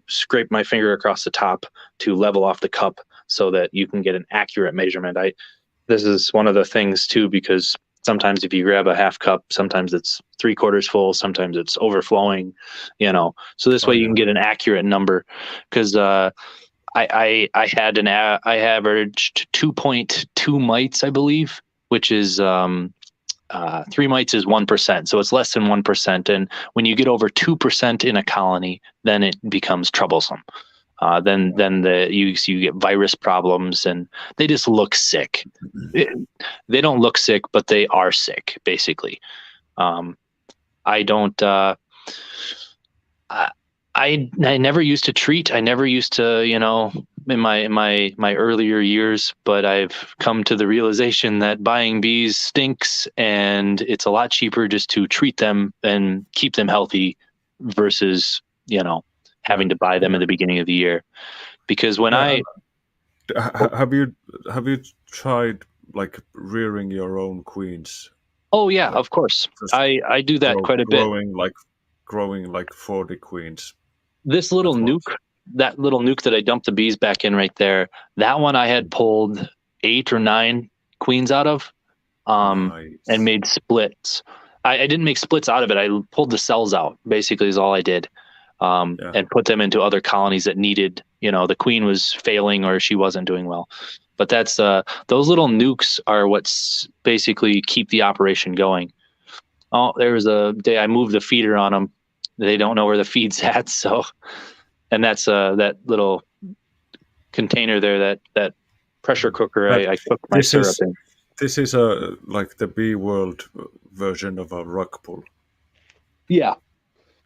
scrape my finger across the top to level off the cup so that you can get an accurate measurement. This is one of the things too, because sometimes if you grab a half cup, sometimes it's 3/4 full, sometimes it's overflowing, so this way you can get an accurate number. Because I averaged 2.2 mites, I believe, which is 3 mites is 1%, so it's less than 1%. And when you get over 2% in a colony, then it becomes troublesome. Then you get virus problems, and they just look sick. They don't look sick, but they are sick, basically. I don't. I never used to treat. I never used to, my earlier years, but I've come to the realization that buying bees stinks, and it's a lot cheaper just to treat them and keep them healthy versus having to buy them at the beginning of the year. Because when have you tried like rearing your own queens? Oh yeah, Like, of course. I do that quite a bit. Growing like 40 queens. This little nuke, that little nuke that I dumped the bees back in right there, that one I had pulled 8 or 9 queens out of, Nice. and made splits. I didn't make splits out of it. I pulled the cells out, basically is all I did, and put them into other colonies that needed, the queen was failing or she wasn't doing well. But that's those little nukes are what's basically keep the operation going. Oh, there was a day I moved the feeder on them. They don't know where the feed's at, so, and that's that little container there, that pressure cooker. I cook my syrup in. This is like the bee world version of a rug pull. Yeah.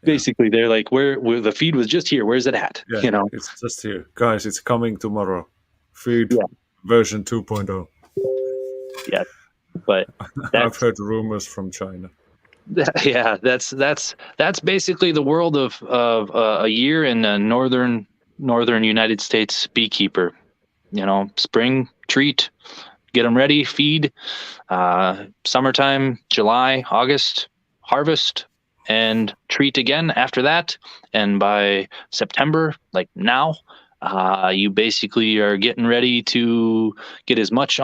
Basically, they're like, where the feed was just here. Where's it at? Yeah, it's just here, guys. It's coming tomorrow. Feed version 2.0. Yeah, but I've heard rumors from China. Yeah, that's basically the world of a year in a northern United States beekeeper. Spring treat, get them ready, feed. Summertime, July, August, harvest, and treat again after that. And by September, like now, you basically are getting ready to get as much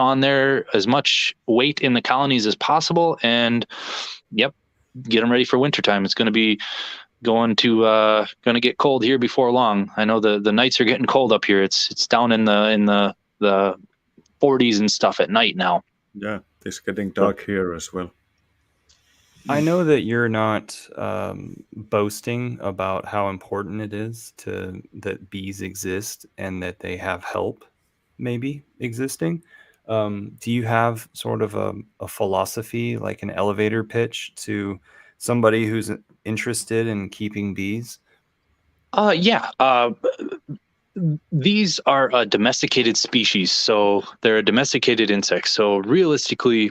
weight in the colonies as possible. And get them ready for wintertime. It's going to be going to get cold here before long. I know the nights are getting cold up here. It's down in the 40s and stuff at night now. Yeah, it's getting dark here as well. I know that you're not boasting about how important it is that bees exist and that they have help maybe existing. Do you have sort of a philosophy, like an elevator pitch to somebody who's interested in keeping bees? These are a domesticated species, so they're a domesticated insect. So realistically,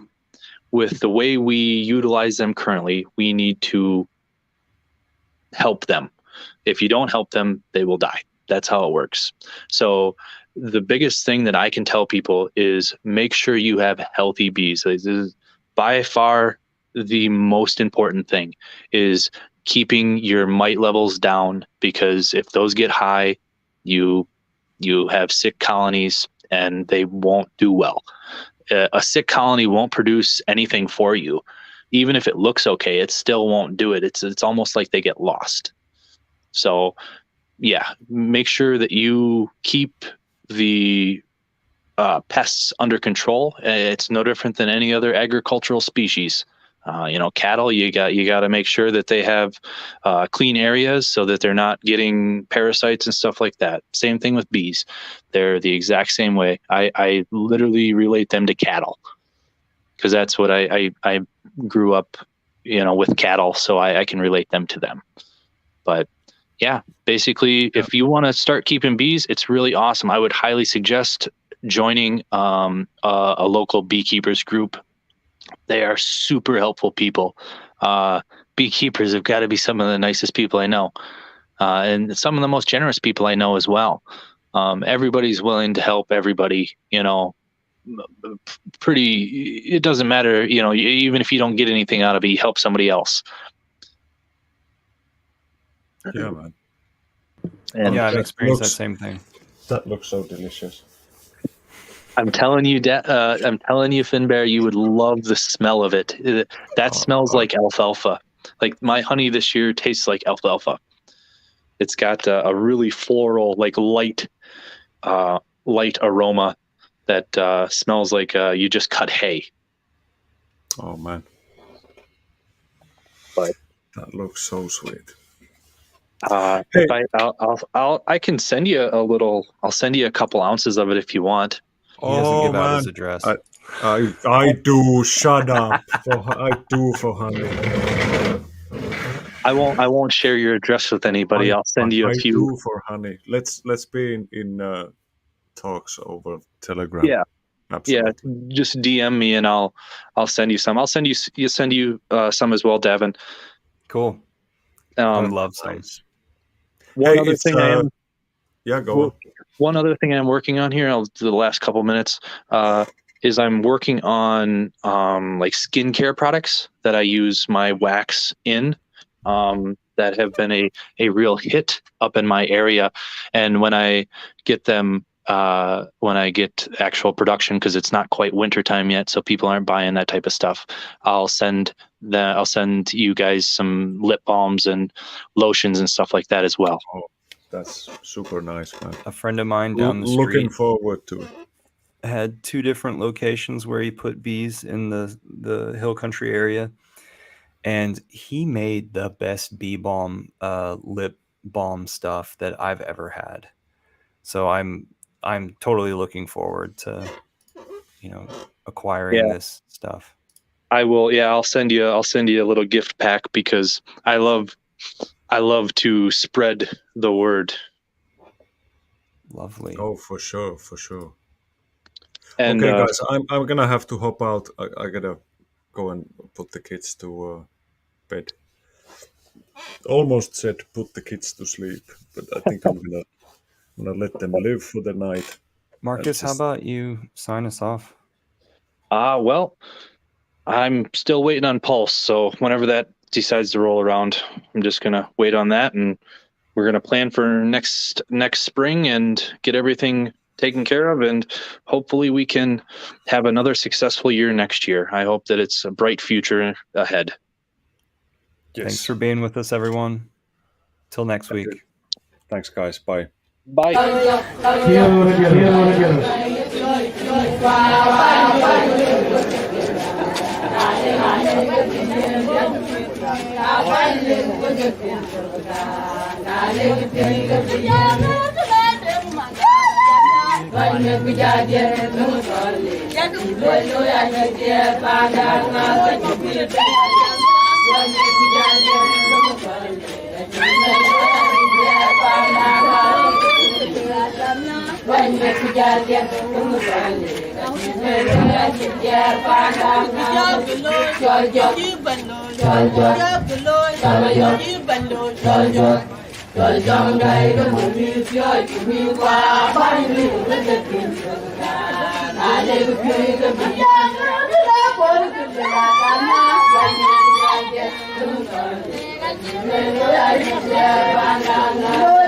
with the way we utilize them currently, we need to help them. If you don't help them, they will die. That's how it works. So the biggest thing that I can tell people is make sure you have healthy bees. This is by far the most important thing, is keeping your mite levels down, because if those get high, you have sick colonies and they won't do well. A sick colony won't produce anything for you. Even if it looks okay, it still won't do it. It's almost like they get lost. So make sure that you keep the pests under control. It's no different than any other agricultural species. Cattle, you got to make sure that they have clean areas so that they're not getting parasites and stuff like that. Same thing with bees. They're the exact same way. I literally relate them to cattle, because that's what I grew up, with cattle, so I can relate them to them. But basically, if you want to start keeping bees, it's really awesome. I would highly suggest joining a local beekeepers group. They are super helpful people. Beekeepers have got to be some of the nicest people I know, and some of the most generous people I know as well. Everybody's willing to help everybody. It doesn't matter. Even if you don't get anything out of it, you help somebody else. Yeah, man. And I've experienced that same thing. That looks so delicious. I'm telling you, Finbear, you would love the smell of it. That smells like alfalfa. Like my honey this year tastes like alfalfa. It's got a really floral, like light aroma that smells like you just cut hay. Oh man, but that looks so sweet. Hey. I can send you a little. I'll send you a couple ounces of it if you want. He doesn't give out his address. I do. Shut up. I do for honey. I won't share your address with anybody. I'll send you a few. I do for honey. Let's be in talks over Telegram. Yeah. Absolutely. Yeah, just DM me and I'll send you some. I'll send you some as well, Davin. Cool. I would Um, love some. Nice. one Hey, other it's, thing I am Yeah, go on. one other thing I'm working on here. I'll do the last couple minutes. Is I'm working on like skincare products that I use my wax in. That have been a real hit up in my area, and when I get them. When I get actual production, because it's not quite winter time yet, so people aren't buying that type of stuff. I'll send you guys some lip balms and lotions and stuff like that as well. Oh, that's super nice, man. A friend of mine down the Looking street forward to it. had 2 different locations where he put bees in the hill country area, and he made the best bee balm lip balm stuff that I've ever had. So I'm totally looking forward to acquiring this stuff. I will. Yeah, I'll send you a little gift pack, because I love to spread the word. Lovely. Oh, for sure. And okay, guys, I'm gonna have to hop out. I gotta go and put the kids to bed. Almost said put the kids to sleep, but I think I'm gonna let them live for the night. Marcus, how about you sign us off? well, I'm still waiting on Pulse, so whenever that decides to roll around, I'm just gonna wait on that, and we're gonna plan for next spring and get everything taken care of, and hopefully we can have another successful year next year. I hope that it's a bright future ahead. Yes. Thanks for being with us, everyone. Till next week. Thanks, guys. Bye. Bye. Hãy subscribe cho kênh Ghiền Mì Gõ để không bỏ lỡ những video hấp dẫn.